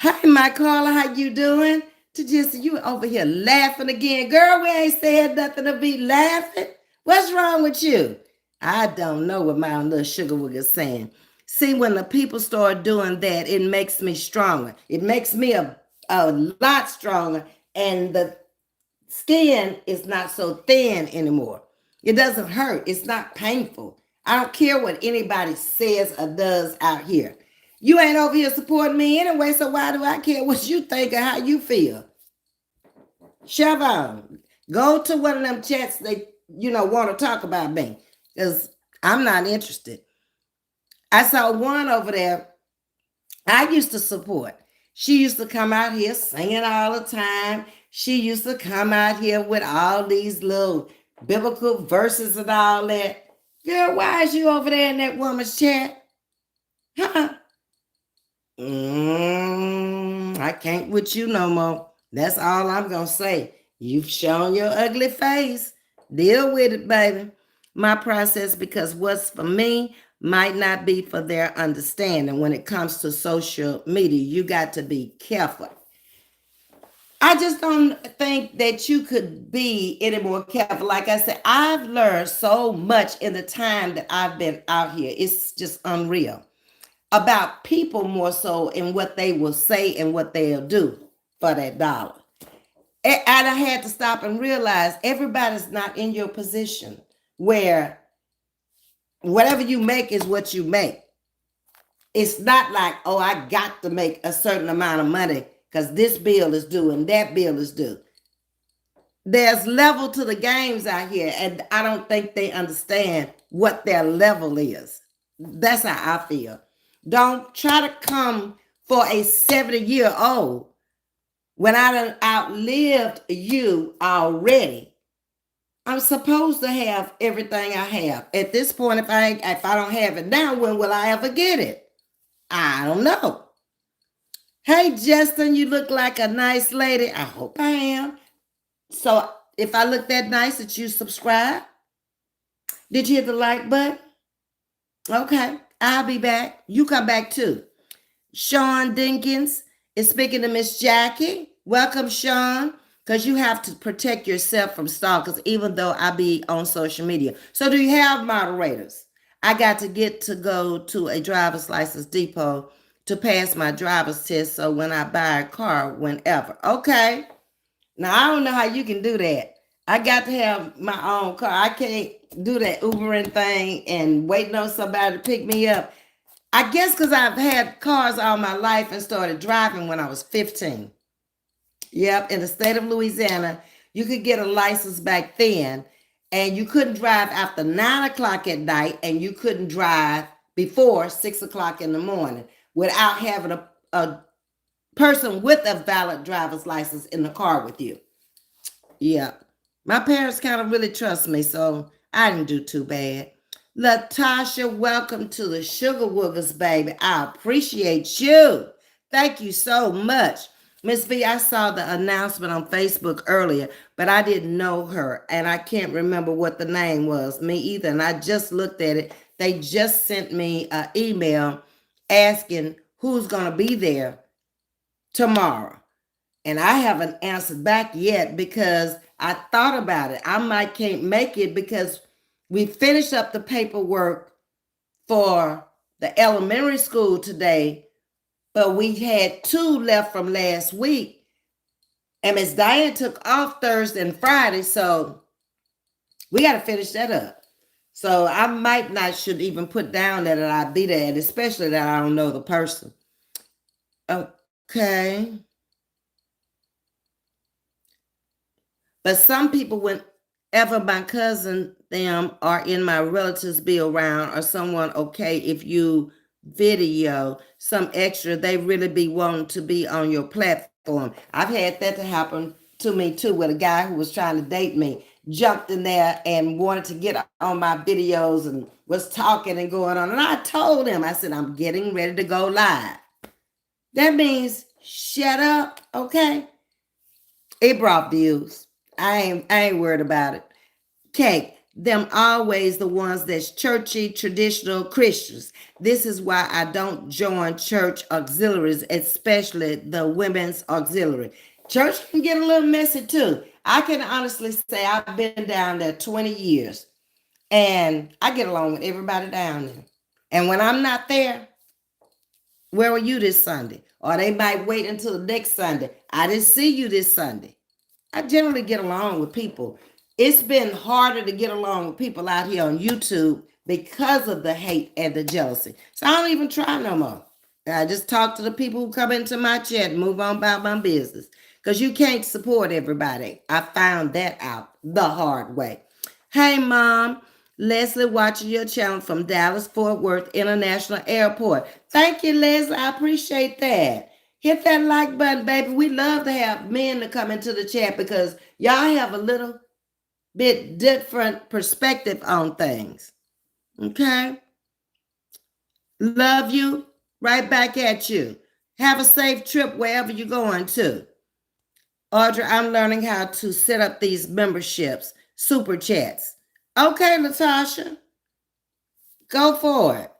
Hi, my caller, how you doing? Tajisi, you over here laughing again. Girl, we ain't said nothing to be laughing. What's wrong with you? I don't know what my little sugar was saying. See, when the people start doing that, it makes me stronger. It makes me a lot stronger, and the skin is not so thin anymore. It doesn't hurt. It's not painful. I don't care what anybody says or does out here. You ain't over here supporting me anyway, so why do I care what you think or how you feel? Siobhan, go to one of them chats they, want to talk about me, because I'm not interested. I saw one over there I used to support. She used to come out here singing all the time. She used to come out here with all these little biblical verses and all that. Girl, why is you over there in that woman's chat? Huh? I can't with you no more. That's all I'm going to say. You've shown your ugly face. Deal with it, baby. My process, because what's for me might not be for their understanding. When it comes to social media, you got to be careful. I just don't think that you could be any more careful. Like I said, I've learned so much in the time that I've been out here. It's just unreal. About people more so in what they will say and what they'll do for that dollar. And I had to stop and realize everybody's not in your position where whatever you make is what you make. It's not like, oh, I got to make a certain amount of money because this bill is due and that bill is due. There's level to the games out here, and I don't think they understand what their level is. That's how I feel. Don't try to come for a 70-year-old when I done outlived you already. I'm supposed to have everything I have. At this point, if I don't have it now, when will I ever get it? I don't know. Hey, Justin, you look like a nice lady. I hope I am. So if I look that nice, that you subscribe? Did you hit the like button? Okay, I'll be back. You come back too. Sean Dinkins is speaking to Miss Jackie. Welcome, Sean, because you have to protect yourself from stalkers, even though I be on social media. So do you have moderators? I got to go to a driver's license depot to pass my driver's test, so when I buy a car, whenever. Okay. Now, I don't know how you can do that. I got to have my own car. I can't do that Ubering thing and waiting on somebody to pick me up. I guess because I've had cars all my life and started driving when I was 15. Yep, in the state of Louisiana, you could get a license back then, and you couldn't drive after 9 o'clock at night, and you couldn't drive before 6 o'clock in the morning without having a person with a valid driver's license in the car with you. Yeah. My parents kind of really trust me, so I didn't do too bad. Latasha, welcome to the Sugar Woogers, baby. I appreciate you. Thank you so much. Ms.V, I saw the announcement on Facebook earlier, but I didn't know her, and I can't remember what the name was. Me either, and I just looked at it. They just sent me an email asking who's going to be there tomorrow. And I haven't answered back yet because I thought about it. I might can't make it because we finished up the paperwork for the elementary school today, but we had 2 left from last week. And Miss Diane took off Thursday and Friday, so we got to finish that up. So I might not should even put down that I'd be there, and especially that I don't know the person. Okay. But some people, whenever my cousin, them, or in my relatives be around, or someone, okay, if you video some extra, they really be wanting to be on your platform. I've had that to happen to me too, with a guy who was trying to date me, jumped in there and wanted to get on my videos and was talking and going on. And I told him, I said, I'm getting ready to go live. That means shut up, okay? It brought views. I ain't worried about it. Okay, them always the ones that's churchy, traditional Christians. This is why I don't join church auxiliaries, especially the women's auxiliary. Church can get a little messy too. I can honestly say I've been down there 20 years and I get along with everybody down there. And when I'm not there, where were you this Sunday? Or they might wait until next Sunday. I didn't see you this Sunday. I generally get along with people. It's been harder to get along with people out here on YouTube because of the hate and the jealousy. So I don't even try no more. I just talk to the people who come into my chat and move on about my business. Because you can't support everybody. I found that out the hard way. Hey, Mom. Leslie watching your channel from Dallas Fort Worth International Airport. Thank you, Leslie. I appreciate that. Hit that like button, baby. We love to have men to come into the chat because y'all have a little bit different perspective on things. Okay? Love you. Right back at you. Have a safe trip wherever you're going to. Audrey, I'm learning how to set up these memberships, super chats. Okay, Natasha. Go for it.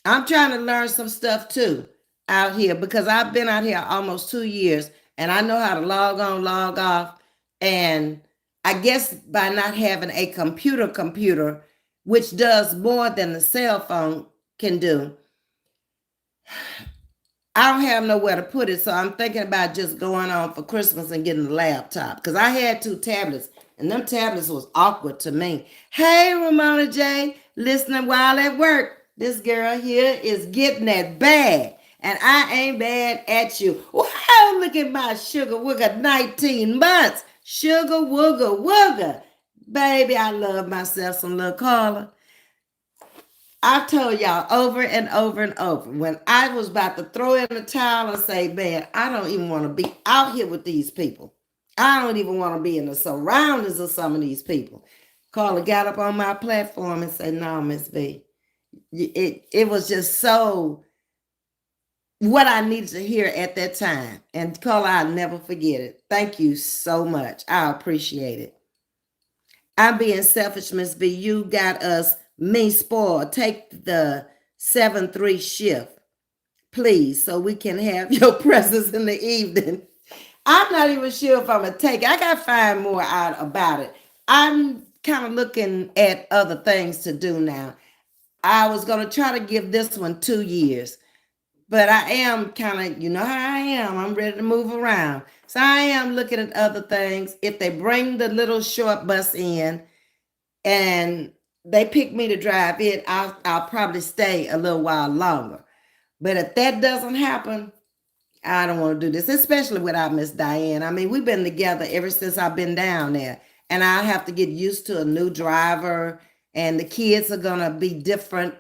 I'm trying to learn some stuff too out here because I've been out here almost 2 years and I know how to log on, log off. And I guess by not having a computer, which does more than the cell phone can do, I don't have nowhere to put it. So I'm thinking about just going on for Christmas and getting a laptop because I had 2 tablets and them tablets was awkward to me. Hey, Ramona J, listening while at work. This girl here is getting that bag and I ain't bad at you. Wow, look at my sugar wooger 19 months. Sugar wooger wooger. Baby, I love myself some little Carla. I've told y'all over and over and over, when I was about to throw in the towel and say, man, I don't even want to be out here with these people. I don't even want to be in the surroundings of some of these people. Carla got up on my platform and said, no, Ms.V. It was just so what I needed to hear at that time. And Carla, I'll never forget it. Thank you so much. I appreciate it. I'm being selfish, Ms.V. You got us me spoiled. Take the 7-3 shift, please, so we can have your presence in the evening. I'm not even sure if I'm going to take it. I got to find more out about it. I'm kind of looking at other things to do now. I was going to try to give this one 2 years, but I am kind of, you know how I am. I'm ready to move around. So I am looking at other things. If they bring the little short bus in and they pick me to drive it, I'll probably stay a little while longer. But if that doesn't happen, I don't want to do this, especially without Miss Diane. I mean, we've been together ever since I've been down there. And I have to get used to a new driver. And the kids are going to be different.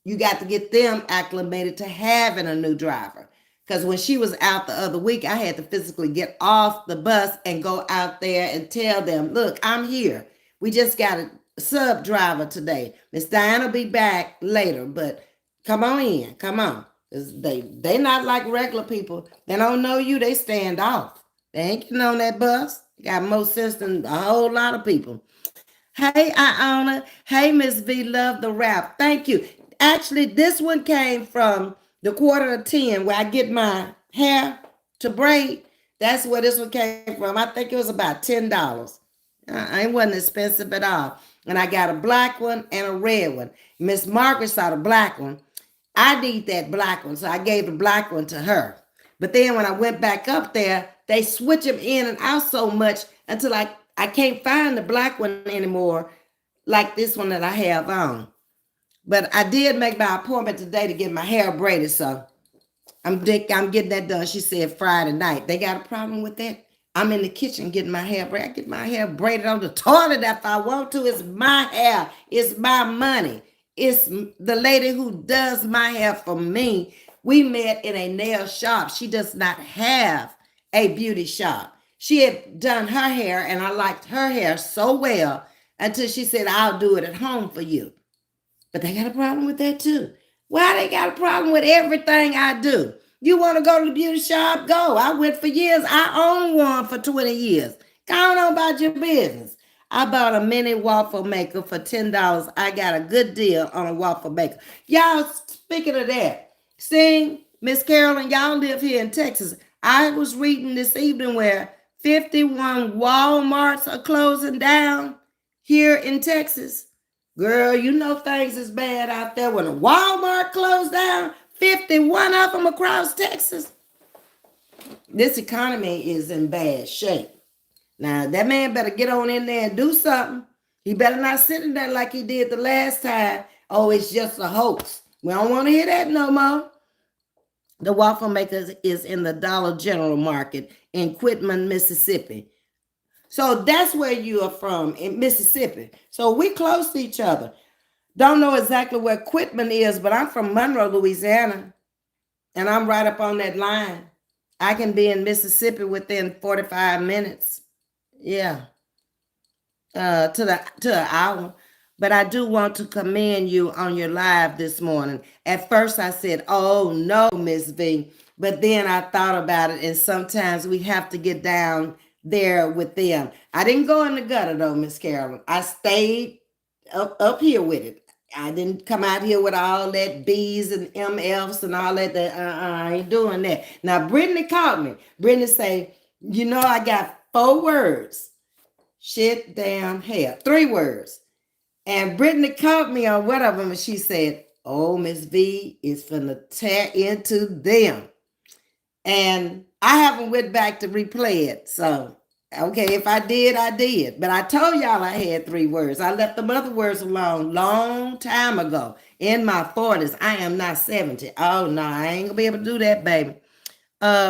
You got to get them acclimated to having a new driver. Because when she was out the other week, I had to physically get off the bus and go out there and tell them, look, I'm here. We just got a sub driver today. Miss Diane will be back later, but come on in. Come on. They not like regular people. They don't know you. They stand off. They ain't getting on that bus. Got more sense than a whole lot of people. Hey, Iona. Hey, Ms.V. Love the rap. Thank you. Actually, this one came from The quarter of 10 where I get my hair to braid. That's where this one came from. I think it was about $10. It wasn't expensive at all. And I got a black one and a red one. Miss Margaret saw the black one. I need that black one, so I gave the black one to her. But then when I went back up there, they switch them in and out so much until I can't find the black one anymore, like this one that I have on. But I did make my appointment today to get my hair braided, so I'm getting that done. She said Friday night. They got a problem with that? I'm in the kitchen getting my hair braided. I get my hair braided on the toilet if I want to. It's my hair. It's my money. It's the lady who does my hair for me. We met in a nail shop. She does not have a beauty shop. She had done her hair, and I liked her hair so well until she said, I'll do it at home for you. But they got a problem with that too. Why they got a problem with everything I do? You want to go to the beauty shop? Go. I went for years. I owned one for 20 years. Go on about your business. I bought a mini waffle maker for $10. I got a good deal on a waffle maker. Y'all, speaking of that, see, Miss Carolyn, y'all live here in Texas. I was reading this evening where 51 Walmarts are closing down here in Texas. Girl, you know things is bad out there. When a Walmart closed down, 51 of them across Texas. This economy is in bad shape. Now, that man better get on in there and do something. He better not sit in there like he did the last time. Oh, it's just a hoax. We don't want to hear that no more. The waffle maker is in the Dollar General market in Quitman, Mississippi. So that's where you are from, in Mississippi. So we close to each other. Don't know exactly where Quitman is, but I'm from Monroe, Louisiana, and I'm right up on that line. I can be in Mississippi within 45 minutes. Yeah, to an hour. But I do want to commend you on your live this morning. At first I said, oh no, Ms.V. But then I thought about it, and sometimes we have to get down there with them. I didn't go in the gutter though, Miss Carolyn. I stayed up here with it. I didn't come out here with all that B's and MFs and all that. I ain't doing that. Now, Brittany called me. Brittany say, you know, I got 4 words. Shit, damn, hell. 3 words. And Brittany caught me on one of them, and she said, oh, Miss V is finna tear into them. And I haven't went back to replay it. So, okay, if I did, I did. But I told y'all I had 3 words. I left the other words alone long time ago in my 40s. I am not 70. Oh, no, I ain't gonna be able to do that, baby.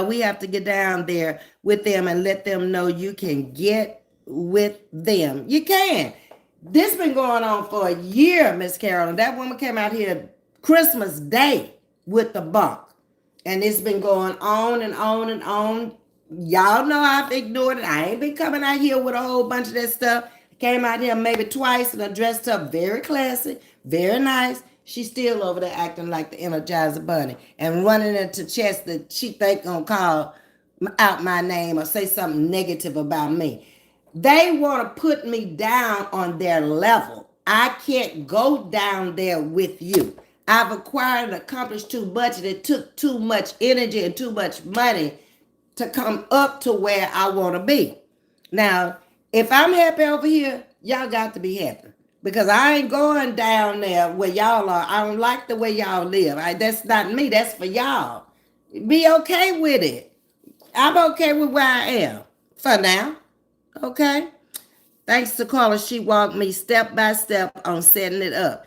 We have to get down there with them and let them know you can get with them. You can. This been going on for a year, Miss Carolyn. That woman came out here Christmas Day with the bump. And it's been going on and on and on. Y'all know I've ignored it. I ain't been coming out here with a whole bunch of that stuff. I came out here maybe twice and I dressed up very classy, very nice. She's still over there acting like the Energizer Bunny and running into chests that she think gonna call out my name or say something negative about me. They want to put me down on their level. I can't go down there with you. I've acquired and accomplished too much, and it took too much energy and too much money to come up to where I want to be. Now, if I'm happy over here, y'all got to be happy. Because I ain't going down there where y'all are. I don't like the way y'all live. That's not me. That's for y'all. Be okay with it. I'm okay with where I am for now. Okay? Thanks to Carla, she walked me step by step on setting it up.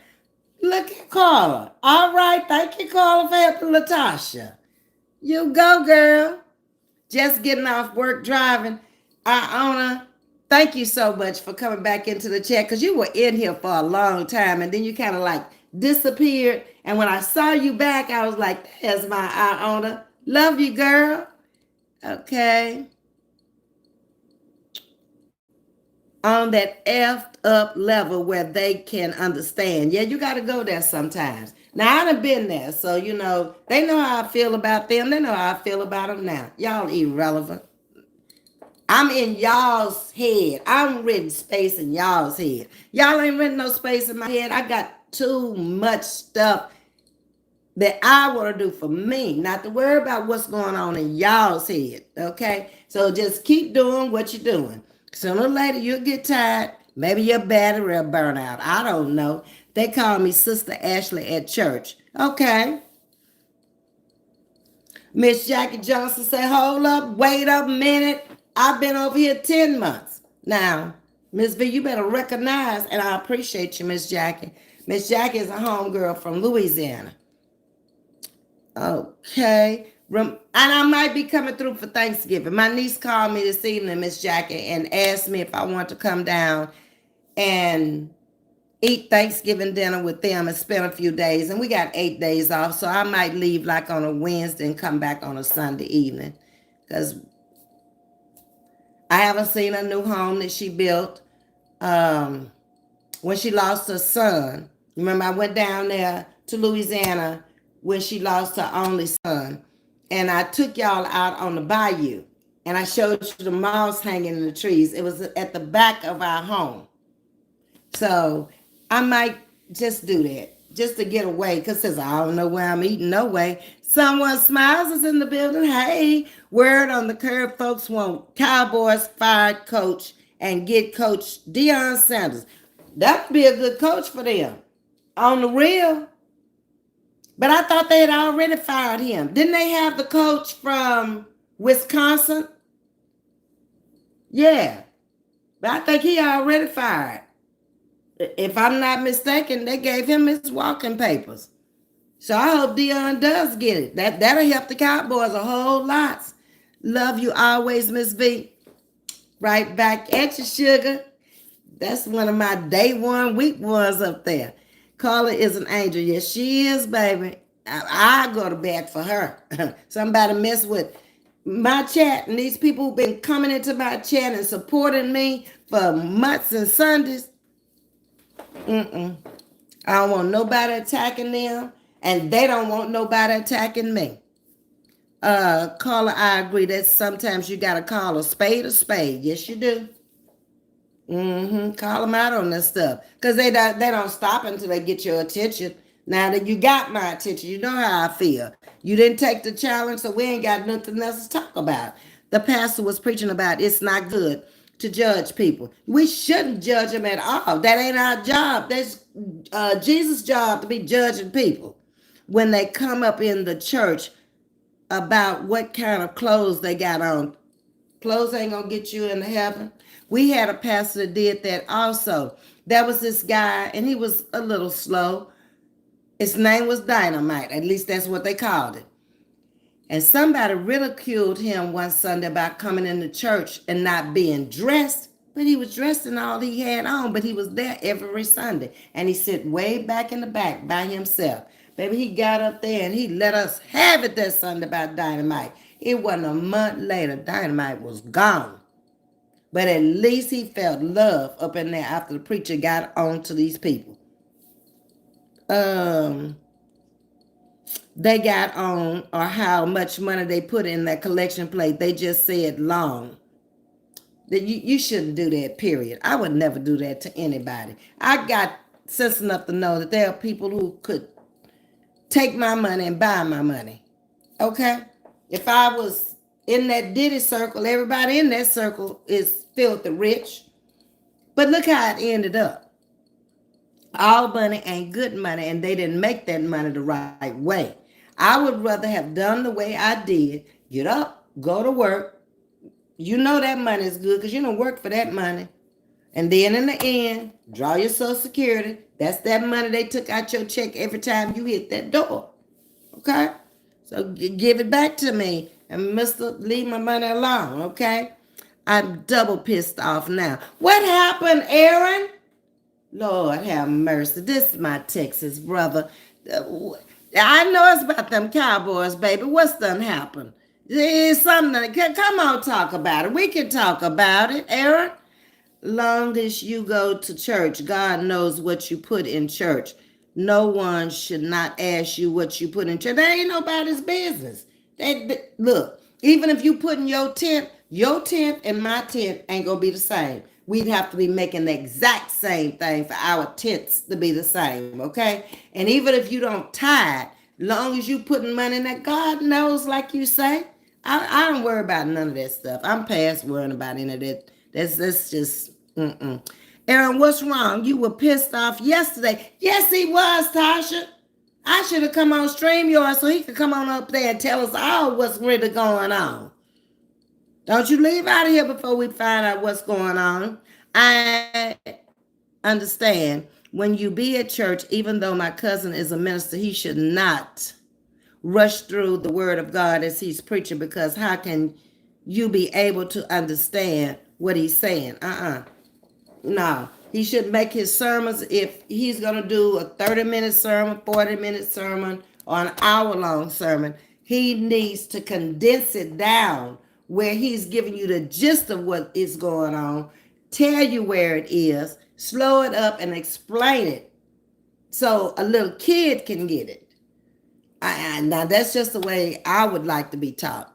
Look at Carla. All right. Thank you, Carla, for helping Latasha. You go, girl. Just getting off work driving. Iona, thank you so much for coming back into the chat because you were in here for a long time and then you kind of like disappeared. And when I saw you back, I was like, there's my Iona. Love you, girl. Okay. On that effed up level where they can understand. Yeah, you got to go there sometimes. Now, I done been there, so, you know, they know how I feel about them. They know how I feel about them now. Y'all irrelevant. I'm in y'all's head. I'm renting space in y'all's head. Y'all ain't renting no space in my head. I got too much stuff that I want to do for me, not to worry about what's going on in y'all's head. Okay? So just keep doing what you're doing. Sooner or later, you'll get tired. Maybe your battery will burn out. I don't know. They call me Sister Ashley at church. Okay. Miss Jackie Johnson said, hold up, wait a minute. I've been over here 10 months. Now, Ms. V, you better recognize, and I appreciate you, Miss Jackie. Miss Jackie is a homegirl from Louisiana. Okay. And I might be coming through for Thanksgiving. My niece called me this evening, Miss Jackie, and asked me if I want to come down and eat Thanksgiving dinner with them and spend a few days. And we got 8 days off, so I might leave like on a Wednesday and come back on a Sunday evening. Because I haven't seen a new home that she built when she lost her son. Remember, I went down there to Louisiana when she lost her only son. And I took y'all out on the bayou. And I showed you the moss hanging in the trees. It was at the back of our home. So I might just do that, just to get away, because I don't know where I'm eating no way. Someone smiles is in the building. Hey, word on the curb, folks want Cowboys fired coach and get Coach Deion Sanders. That would be a good coach for them. On the real. But I thought they had already fired him. Didn't they have the coach from Wisconsin? Yeah. But I think he already fired. If I'm not mistaken, they gave him his walking papers. So I hope Deion does get it. That'll help the Cowboys a whole lot. Love you always, Ms. V. Right back at you, sugar. That's one of my day one, week ones up there. Carla is an angel. Yes, she is, baby. I go to bat for her. Somebody mess with my chat, and these people who've been coming into my chat and supporting me for months and Sundays. I don't want nobody attacking them, and they don't want nobody attacking me. Carla, I agree that sometimes you gotta call a spade a spade. Yes, you do. Call them out on this stuff, because they don't stop until they get your attention. Now that you got my attention, you know how I feel. You didn't take the challenge, so we ain't got nothing else to talk about. The pastor was preaching about it's not good to judge people. We shouldn't judge them at all. That ain't our job. That's Jesus' job to be judging people when they come up in the church about what kind of clothes they got on. Clothes ain't gonna get you into heaven. We had a pastor that did that also. There was this guy, and he was a little slow. His name was Dynamite. At least that's what they called it. And somebody ridiculed him one Sunday about coming into church and not being dressed. But he was dressed in all he had on, but he was there every Sunday. And he sat way back in the back by himself. Baby, he got up there and he let us have it that Sunday about Dynamite. It wasn't a month later, Dynamite was gone. But at least he felt love up in there after the preacher got on to these people. They got on, or how much money they put in that collection plate. They just said long. That you shouldn't do that, period. I would never do that to anybody. I got sense enough to know that there are people who could take my money and buy my money. Okay? If I was in that Diddy circle, everybody in that circle is filthy rich. But look how it ended up. All money ain't good money, and they didn't make that money the right way. I would rather have done the way I did. Get up, go to work. You know that money is good because you don't work for that money. And then in the end, draw your Social Security. That's that money they took out your check every time you hit that door. Okay? So give it back to me. And Mr. Leave my money alone, okay? I'm double pissed off now. What happened, Aaron? Lord have mercy. This is my Texas brother. I know it's about them Cowboys, baby. What's done happened? It's something. Come on, talk about it. We can talk about it, Aaron. Long as you go to church, God knows what you put in church. No one should not ask you what you put in church. That ain't nobody's business. Look, even if you put in your tent and my tent ain't gonna be the same. We'd have to be making the exact same thing for our tents to be the same, okay? And even if you don't tithe, Long as you putting money in that, God knows, like you say. I don't worry about none of that stuff. I'm past worrying about any of that. That's just Aaron, what's wrong? You were pissed off yesterday. Yes, he was, Tasha. I should have come on StreamYard so he could come on up there and tell us all what's really going on. Don't you leave out of here before we find out what's going on. I understand when you be at church, even though my cousin is a minister, he should not rush through the word of God as he's preaching, because how can you be able to understand what he's saying? No, he should make his sermons. If he's going to do a 30-minute sermon, 40-minute sermon, or an hour-long sermon, he needs to condense it down where he's giving you the gist of what is going on, tell you where it is, slow it up, and explain it so a little kid can get it. Now, that's just the way I would like to be taught.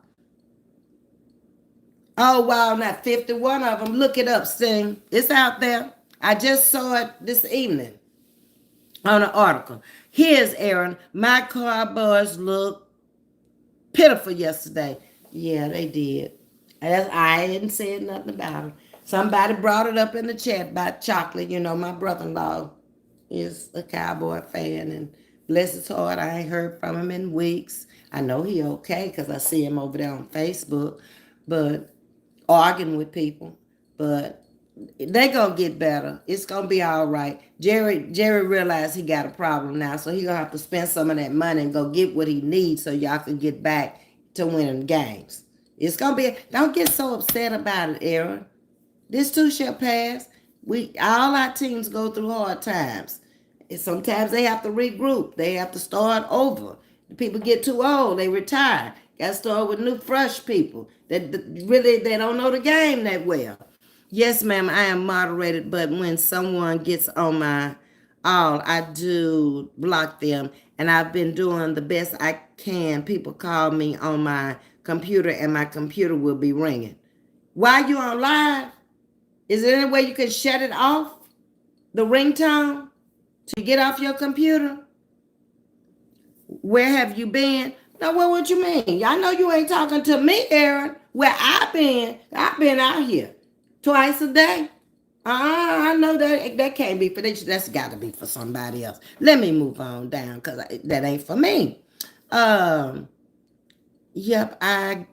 Oh, wow, not 51 of them. Look it up, Sting. It's out there. I just saw it this evening on an article. Here's Aaron. My Cowboys look pitiful yesterday. Yeah, they did. I hadn't said nothing about them. Somebody brought it up in the chat about chocolate. You know, my brother-in-law is a Cowboy fan, and bless his heart, I ain't heard from him in weeks. I know he okay because I see him over there on Facebook, but arguing with people. But they gonna get better. It's gonna be all right. Jerry realized he got a problem now, so he gonna have to spend some of that money and go get what he needs so y'all can get back to winning games. It's gonna be. Don't get so upset about it, Aaron. This too shall pass. All our teams go through hard times. And sometimes they have to regroup. They have to start over. The people get too old. They retire. Got to start with new, fresh people that really they don't know the game that well. Yes, ma'am, I am moderated, but when someone gets on my I do block them, and I've been doing the best I can. People call me on my computer, and my computer will be ringing. While you on live, is there any way you can shut it off, the ringtone, to get off your computer? Where have you been? No, what you mean? I know you ain't talking to me, Aaron. Where I've been out here twice a day. I know that can't be for this. That's got to be for somebody else. Let me move on down because that ain't for me. Yep, I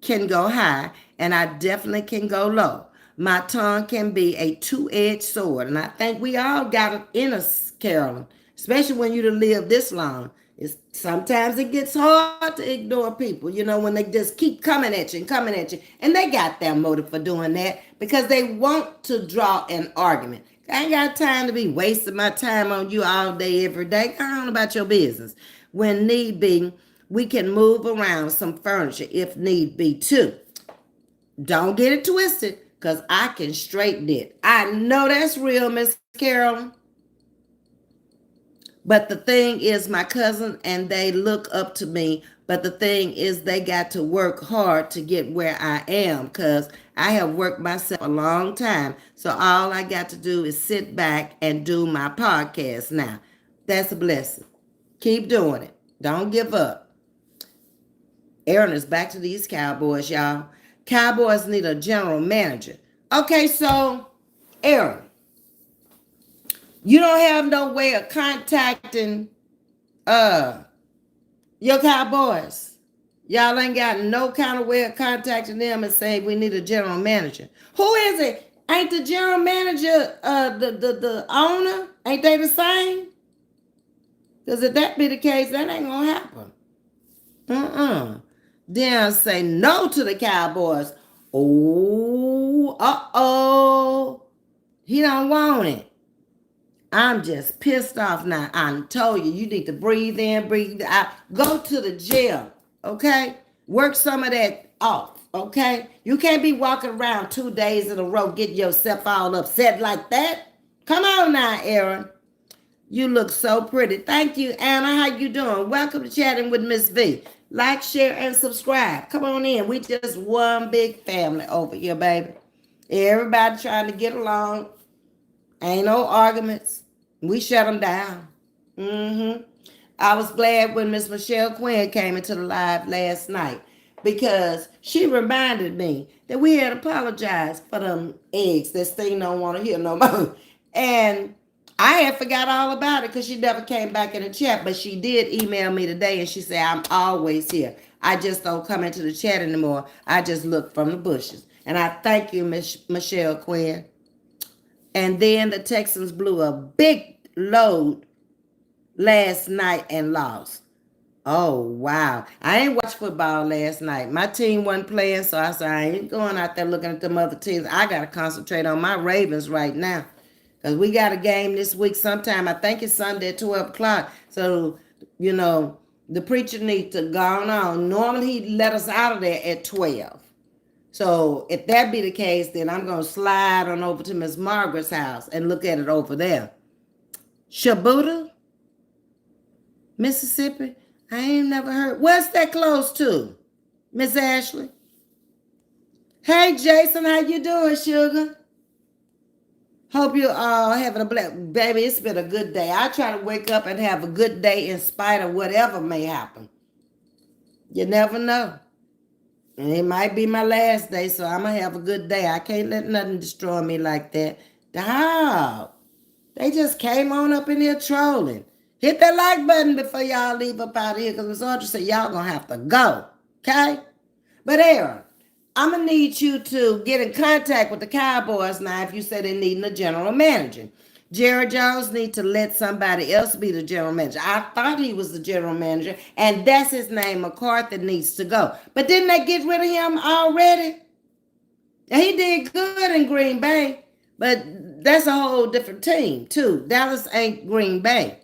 can go high, and I definitely can go low. My tongue can be a two-edged sword, and I think we all got it in us, Carolyn, especially when you live this long. Sometimes it gets hard to ignore people, when they just keep coming at you, and they got their motive for doing that because they want to draw an argument. I ain't got time to be wasting my time on you all day, every day. Go on about your business. When need be, we can move around some furniture if need be too. Don't get it twisted, because I can straighten it. I know that's real, Miss Carolyn. But the thing is, my cousin and they look up to me. But the thing is, they got to work hard to get where I am, because I have worked myself a long time. So all I got to do is sit back and do my podcast now. That's a blessing. Keep doing it. Don't give up. Aaron is back to these Cowboys, y'all. Cowboys need a general manager. Okay, so, Aaron, you don't have no way of contacting your Cowboys. Y'all ain't got no kind of way of contacting them and saying we need a general manager. Who is it? Ain't the general manager the owner? Ain't they the same? Because if that be the case, that ain't gonna happen. Then say no to the Cowboys. Oh, he don't want it. I'm just pissed off now. I told you need to breathe in, breathe out. Go to the gym, okay? Work some of that off, okay? You can't be walking around 2 days in a row getting yourself all upset like that. Come on now, Aaron. You look so pretty. Thank you, Anna. How you doing? Welcome to Chatting with Ms.V. Like, share, and subscribe. Come on in. We just one big family over here, baby. Everybody trying to get along. Ain't no arguments. We shut them down. I was glad when Miss Michelle Quinn came into the live last night because she reminded me that we had apologized for them eggs that Steve don't want to hear no more. And I had forgot all about it because she never came back in the chat, but she did email me today and she said, I'm always here. I just don't come into the chat anymore. I just look from the bushes. And I thank you, Miss Michelle Quinn. And then the Texans blew a big load last night and lost. Oh, wow. I ain't watched football last night. My team wasn't playing, so I said, I ain't going out there looking at them other teams. I got to concentrate on my Ravens right now. Because we got a game this week sometime. I think it's Sunday at 12 o'clock. So, the preacher needs to go on. Normally, he'd let us out of there at 12. So, if that be the case, then I'm going to slide on over to Miss Margaret's house and look at it over there. Shabuta, Mississippi? I ain't never heard. What's that close to, Miss Ashley? Hey, Jason, how you doing, sugar? Hope you all having a blessed baby. It's been a good day. I try to wake up and have a good day in spite of whatever may happen. You never know. And it might be my last day, so I'm going to have a good day. I can't let nothing destroy me like that. Dog, they just came on up in here trolling. Hit that like button before y'all leave up out of here because Miss Audrey said y'all going to have to go. Okay? But Aaron, I'm going to need you to get in contact with the Cowboys now if you say they need a general manager. Jerry Jones needs to let somebody else be the general manager. I thought he was the general manager, and that's his name. McCarthy needs to go. But didn't they get rid of him already? And he did good in Green Bay, but that's a whole different team, too. Dallas ain't Green Bay.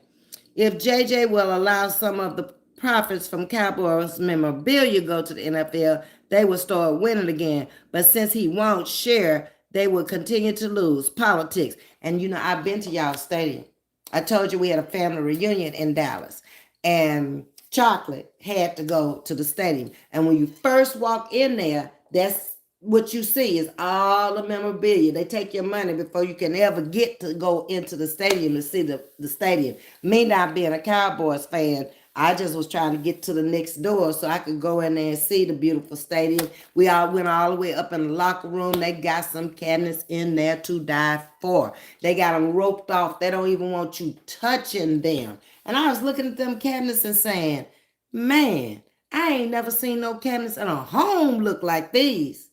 If JJ will allow some of the profits from Cowboys memorabilia go to the NFL, they will start winning again. But since he won't share, they will continue to lose. Politics. And I've been to y'all stadium. I told you we had a family reunion in Dallas. And Chocolate had to go to the stadium. And when you first walk in there, that's what you see is all the memorabilia. They take your money before you can ever get to go into the stadium and see the stadium. Me not being a Cowboys fan, I just was trying to get to the next door so I could go in there and see the beautiful stadium. We all went all the way up in the locker room. They got some cabinets in there to die for. They got them roped off. They don't even want you touching them. And I was looking at them cabinets and saying, man, I ain't never seen no cabinets in a home look like these.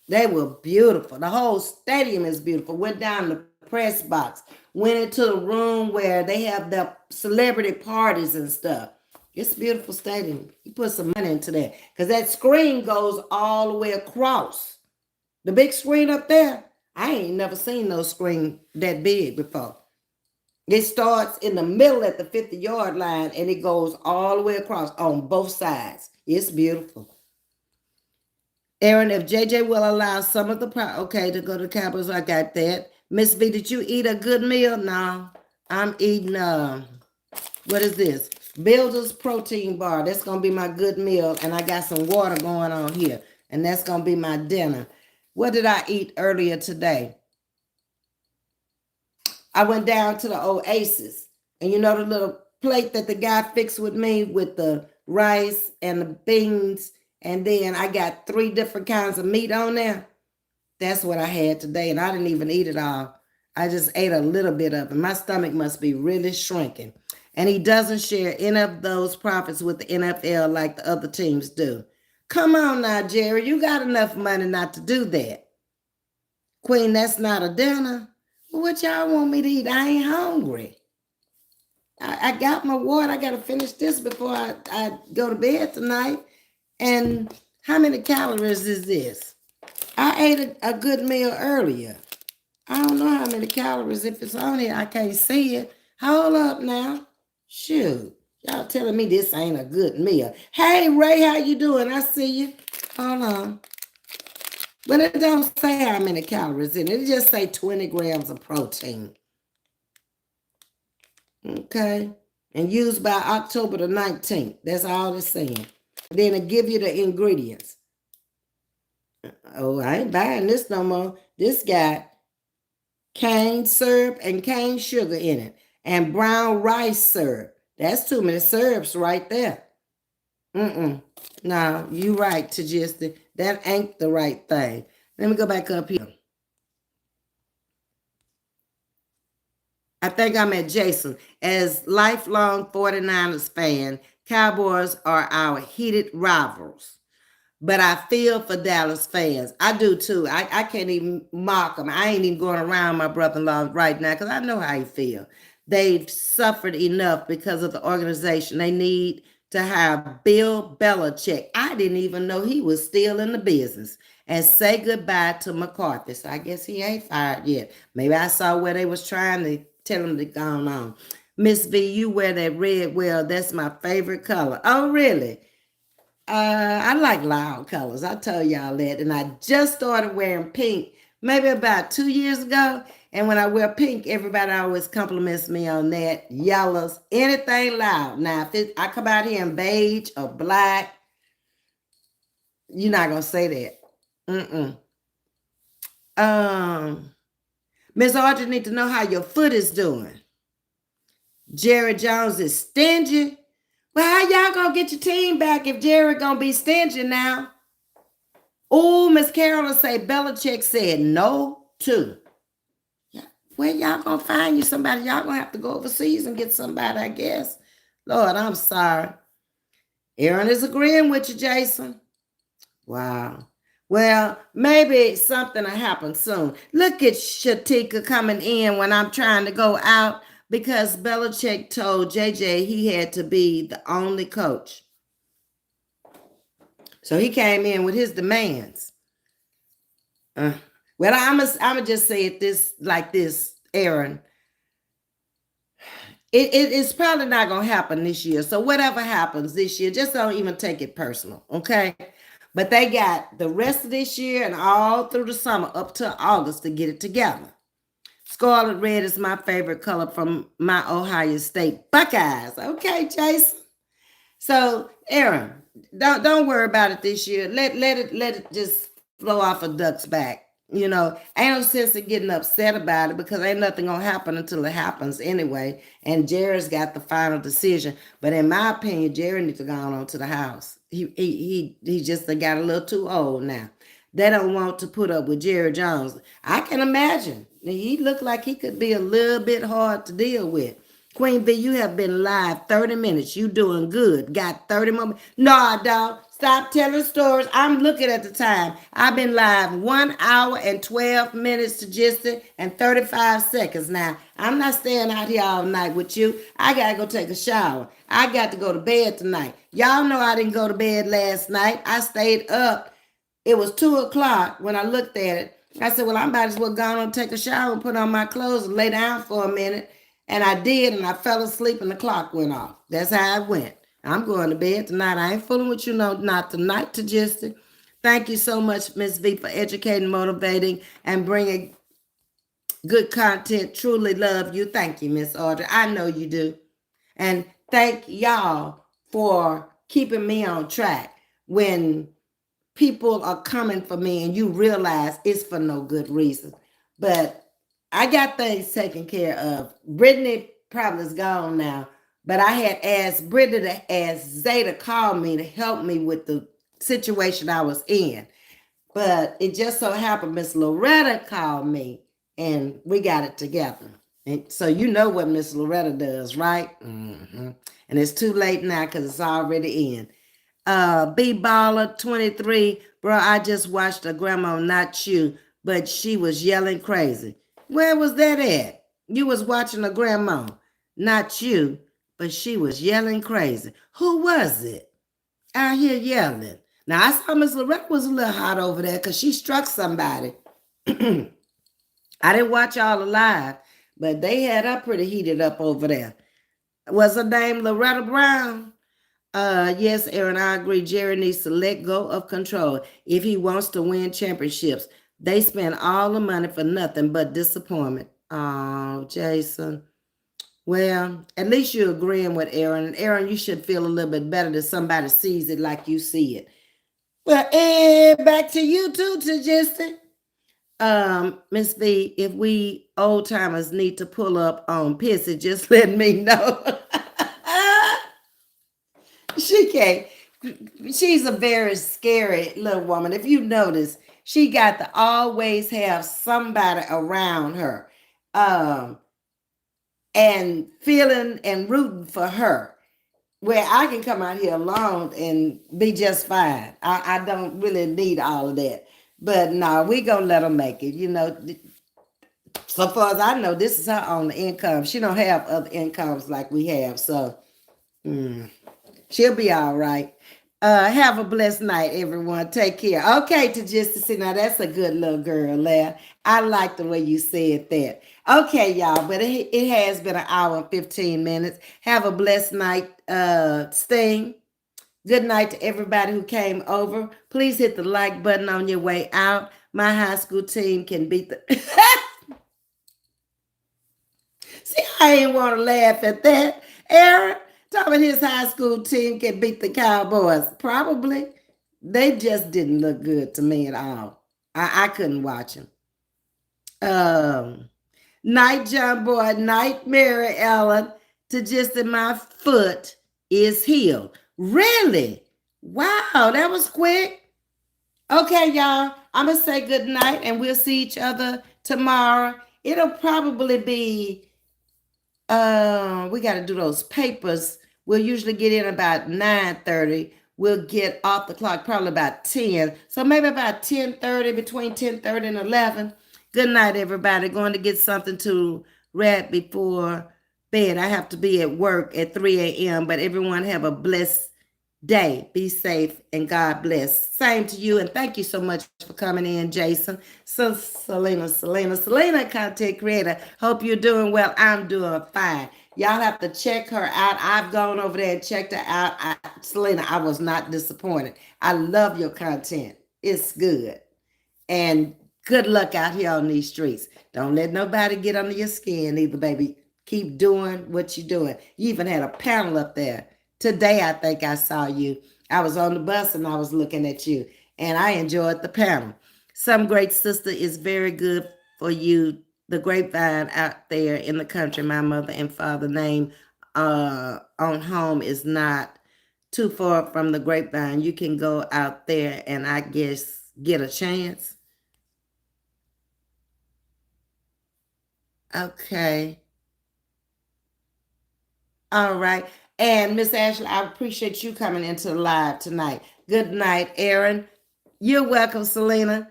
They were beautiful. The whole stadium is beautiful. Went down the press box. Went into the room where they have the celebrity parties and stuff. It's a beautiful stadium. You put some money into that. Because that screen goes all the way across. The big screen up there, I ain't never seen no screen that big before. It starts in the middle at the 50-yard line and it goes all the way across on both sides. It's beautiful. Aaron, if JJ will allow some of the to go to the Cowboys, I got that. Ms.V, did you eat a good meal? No, I'm eating, what is this? Builder's protein bar. That's going to be my good meal. And I got some water going on here. And that's going to be my dinner. What did I eat earlier today? I went down to the Oasis. And the little plate that the guy fixed with me with the rice and the beans. And then I got 3 different kinds of meat on there. That's what I had today. And I didn't even eat it all. I just ate a little bit of it. My stomach must be really shrinking. And he doesn't share any of those profits with the NFL like the other teams do. Come on now, Jerry. You got enough money not to do that. Queen, that's not a dinner. What y'all want me to eat? I ain't hungry. I got my water. I got to finish this before I go to bed tonight. And how many calories is this? I ate a good meal earlier. I don't know how many calories. If it's on here, I can't see it. Hold up now. Shoot. Y'all telling me this ain't a good meal. Hey, Ray, how you doing? I see you. Hold on. But it don't say how many calories in it. It just say 20 grams of protein. Okay. And used by October the 19th. That's all it's saying. Then it give you the ingredients. Oh, I ain't buying this no more. This got cane syrup and cane sugar in it. And brown rice syrup. That's too many syrups right there. No, you right, Tajisti. That ain't the right thing. Let me go back up here. I think I'm at Jason. As lifelong 49ers fan, Cowboys are our heated rivals. But I feel for Dallas fans. I do too. I can't even mock them. I ain't even going around my brother-in-law right now because I know how he feel. They've suffered enough because of the organization. They need to have Bill Belichick. I didn't even know he was still in the business. And say goodbye to McCarthy. So I guess he ain't fired yet. Maybe I saw where they was trying to tell him to go on. Ms.V, you wear that red. Well, that's my favorite color. Oh, really? I like loud colors. I tell y'all that. And I just started wearing pink maybe about 2 years ago. And when I wear pink, everybody always compliments me on that. Yellows, anything loud. Now, if I come out here in beige or black, you're not going to say that. Miss Audrey need to know how your foot is doing. Jerry Jones is stingy. Well, how y'all going to get your team back if Jerry going to be stingy now? Oh, Miss Carolyn say Belichick said no to. Where y'all gonna find you somebody? Y'all gonna have to go overseas and get somebody, I guess. Lord, I'm sorry. Aaron is agreeing with you, Jason. Wow. Well, maybe something will happen soon. Look at Shatika coming in when I'm trying to go out because Belichick told JJ he had to be the only coach. So he came in with his demands. Well, I'm just say it like this, Aaron. It's probably not gonna happen this year. So whatever happens this year, just don't even take it personal, okay? But they got the rest of this year and all through the summer up to August to get it together. Scarlet red is my favorite color from my Ohio State Buckeyes. Okay, Jason. So Aaron, don't worry about it this year. Let it just flow off a duck's back. You know, ain't no sense in getting upset about it because ain't nothing gonna happen until it happens anyway. And Jerry's got the final decision. But in my opinion, Jerry needs to go on to the house. He just got a little too old now. They don't want to put up with Jerry Jones. I can imagine. He looked like he could be a little bit hard to deal with. Queen B, you have been live 30 minutes. You doing good. Got 30 more. No, dog. Stop telling stories. I'm looking at the time. I've been live 1 hour and 12 minutes to Gisty and 35 seconds now. I'm not staying out here all night with you. I got to go take a shower. I got to go to bed tonight. Y'all know I didn't go to bed last night. I stayed up. It was 2 o'clock when I looked at it. I said, well, I might as well go on and take a shower and put on my clothes and lay down for a minute. And I did, and I fell asleep, and the clock went off. That's how it went. I'm going to bed tonight. I ain't fooling with you, no, not tonight, Tajisti. Thank you so much, Ms. V, for educating, motivating, and bringing good content. Truly love you. Thank you, Miss Audrey. I know you do. And thank y'all for keeping me on track when people are coming for me and you realize it's for no good reason. But I got things taken care of. Brittany probably is gone now, but I had asked Brittany to ask Zay to call me to help me with the situation I was in. But it just so happened Miss Loretta called me and we got it together. And so you know what Miss Loretta does, right? And it's too late now because it's already in. B Baller 23, bro, I just watched a grandma, not you, but she was yelling crazy. Where was that at? You was watching a grandma, not you, but she was yelling crazy. Who was it? Out here yelling. Now, I saw Miss Loretta was a little hot over there because she struck somebody. I didn't watch all the live, but they had her pretty heated up over there. Was her name Loretta Brown? Yes, Aaron, I agree. Jerry needs to let go of control if he wants to win championships. They spend all the money for nothing but disappointment. Oh, Jason. Well, at least you're agreeing with Aaron. And Aaron, you should feel a little bit better that somebody sees it like you see it. Well, back to you too, Justin. Ms. V, if we old timers need to pull up on Pissy, just let me know. She can't. She's a very scary little woman. If you notice, she got to always have somebody around her, um, and feeling and rooting for her. Where I can come out here alone and be just fine. I don't really need all of that. But no, we gonna let her make it. So far as I know, this is her only income. She don't have other incomes like we have. So she'll be all right. Have a blessed night, everyone. Take care. Okay, to just to see now, that's a good little girl there. I like the way you said that. Okay, y'all, but it has been an hour and 15 minutes. Have a blessed night, Sting. Good night to everybody who came over. Please hit the like button on your way out. My high school team can beat the. See, I ain't want to laugh at that. Aaron, talking his high school team can beat the Cowboys. Probably. They just didn't look good to me at all. I couldn't watch them. Night, John Boy. Night, Mary Ellen. To just in my foot is healed. Really? Wow, that was quick. Okay, y'all. I'm going to say good night and we'll see each other tomorrow. It'll probably be we got to do those papers. We'll usually get in about 9:30. We'll get off the clock probably about 10. So maybe about 10:30, between 10:30 and 11. Good night, everybody. Going to get something to read before bed. I have to be at work at 3 a.m. But everyone have a blessed day. Be safe and God bless. Same to you. And thank you so much for coming in, Jason. So Selena, content creator. Hope you're doing well. I'm doing fine. Y'all have to check her out. I've gone over there and checked her out. Selena, I was not disappointed. I love your content. It's good. And good luck out here on these streets. Don't let nobody get under your skin either, baby. Keep doing what you're doing. You even had a panel up there. Today, I think I saw you. I was on the bus and I was looking at you. And I enjoyed the panel. Some great sister is very good for you. The grapevine out there in the country, my mother and father name on home is not too far from the grapevine. You can go out there and I guess get a chance. Okay. All right. And Miss Ashley, I appreciate you coming into the live tonight. Good night, Aaron. You're welcome, Selena.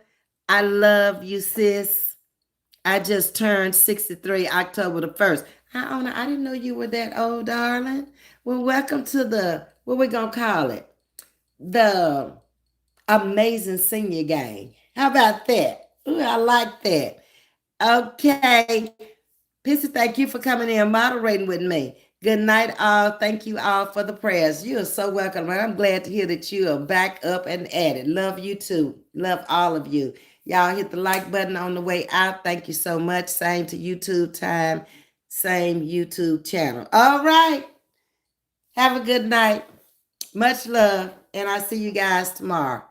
I love you, sis. I just turned 63 October the 1st. I didn't know you were that old, darling. Well, welcome to the, what we going to call it? The amazing senior gang. How about that? Ooh, I like that. Okay. Pissy, thank you for coming in and moderating with me. Good night, all. Thank you all for the prayers. You are so welcome. And I'm glad to hear that you are back up and at it. Love you too. Love all of you. Y'all hit the like button on the way out. Thank you so much. Same to YouTube time. Same YouTube channel. All right. Have a good night. Much love. And I'll see you guys tomorrow.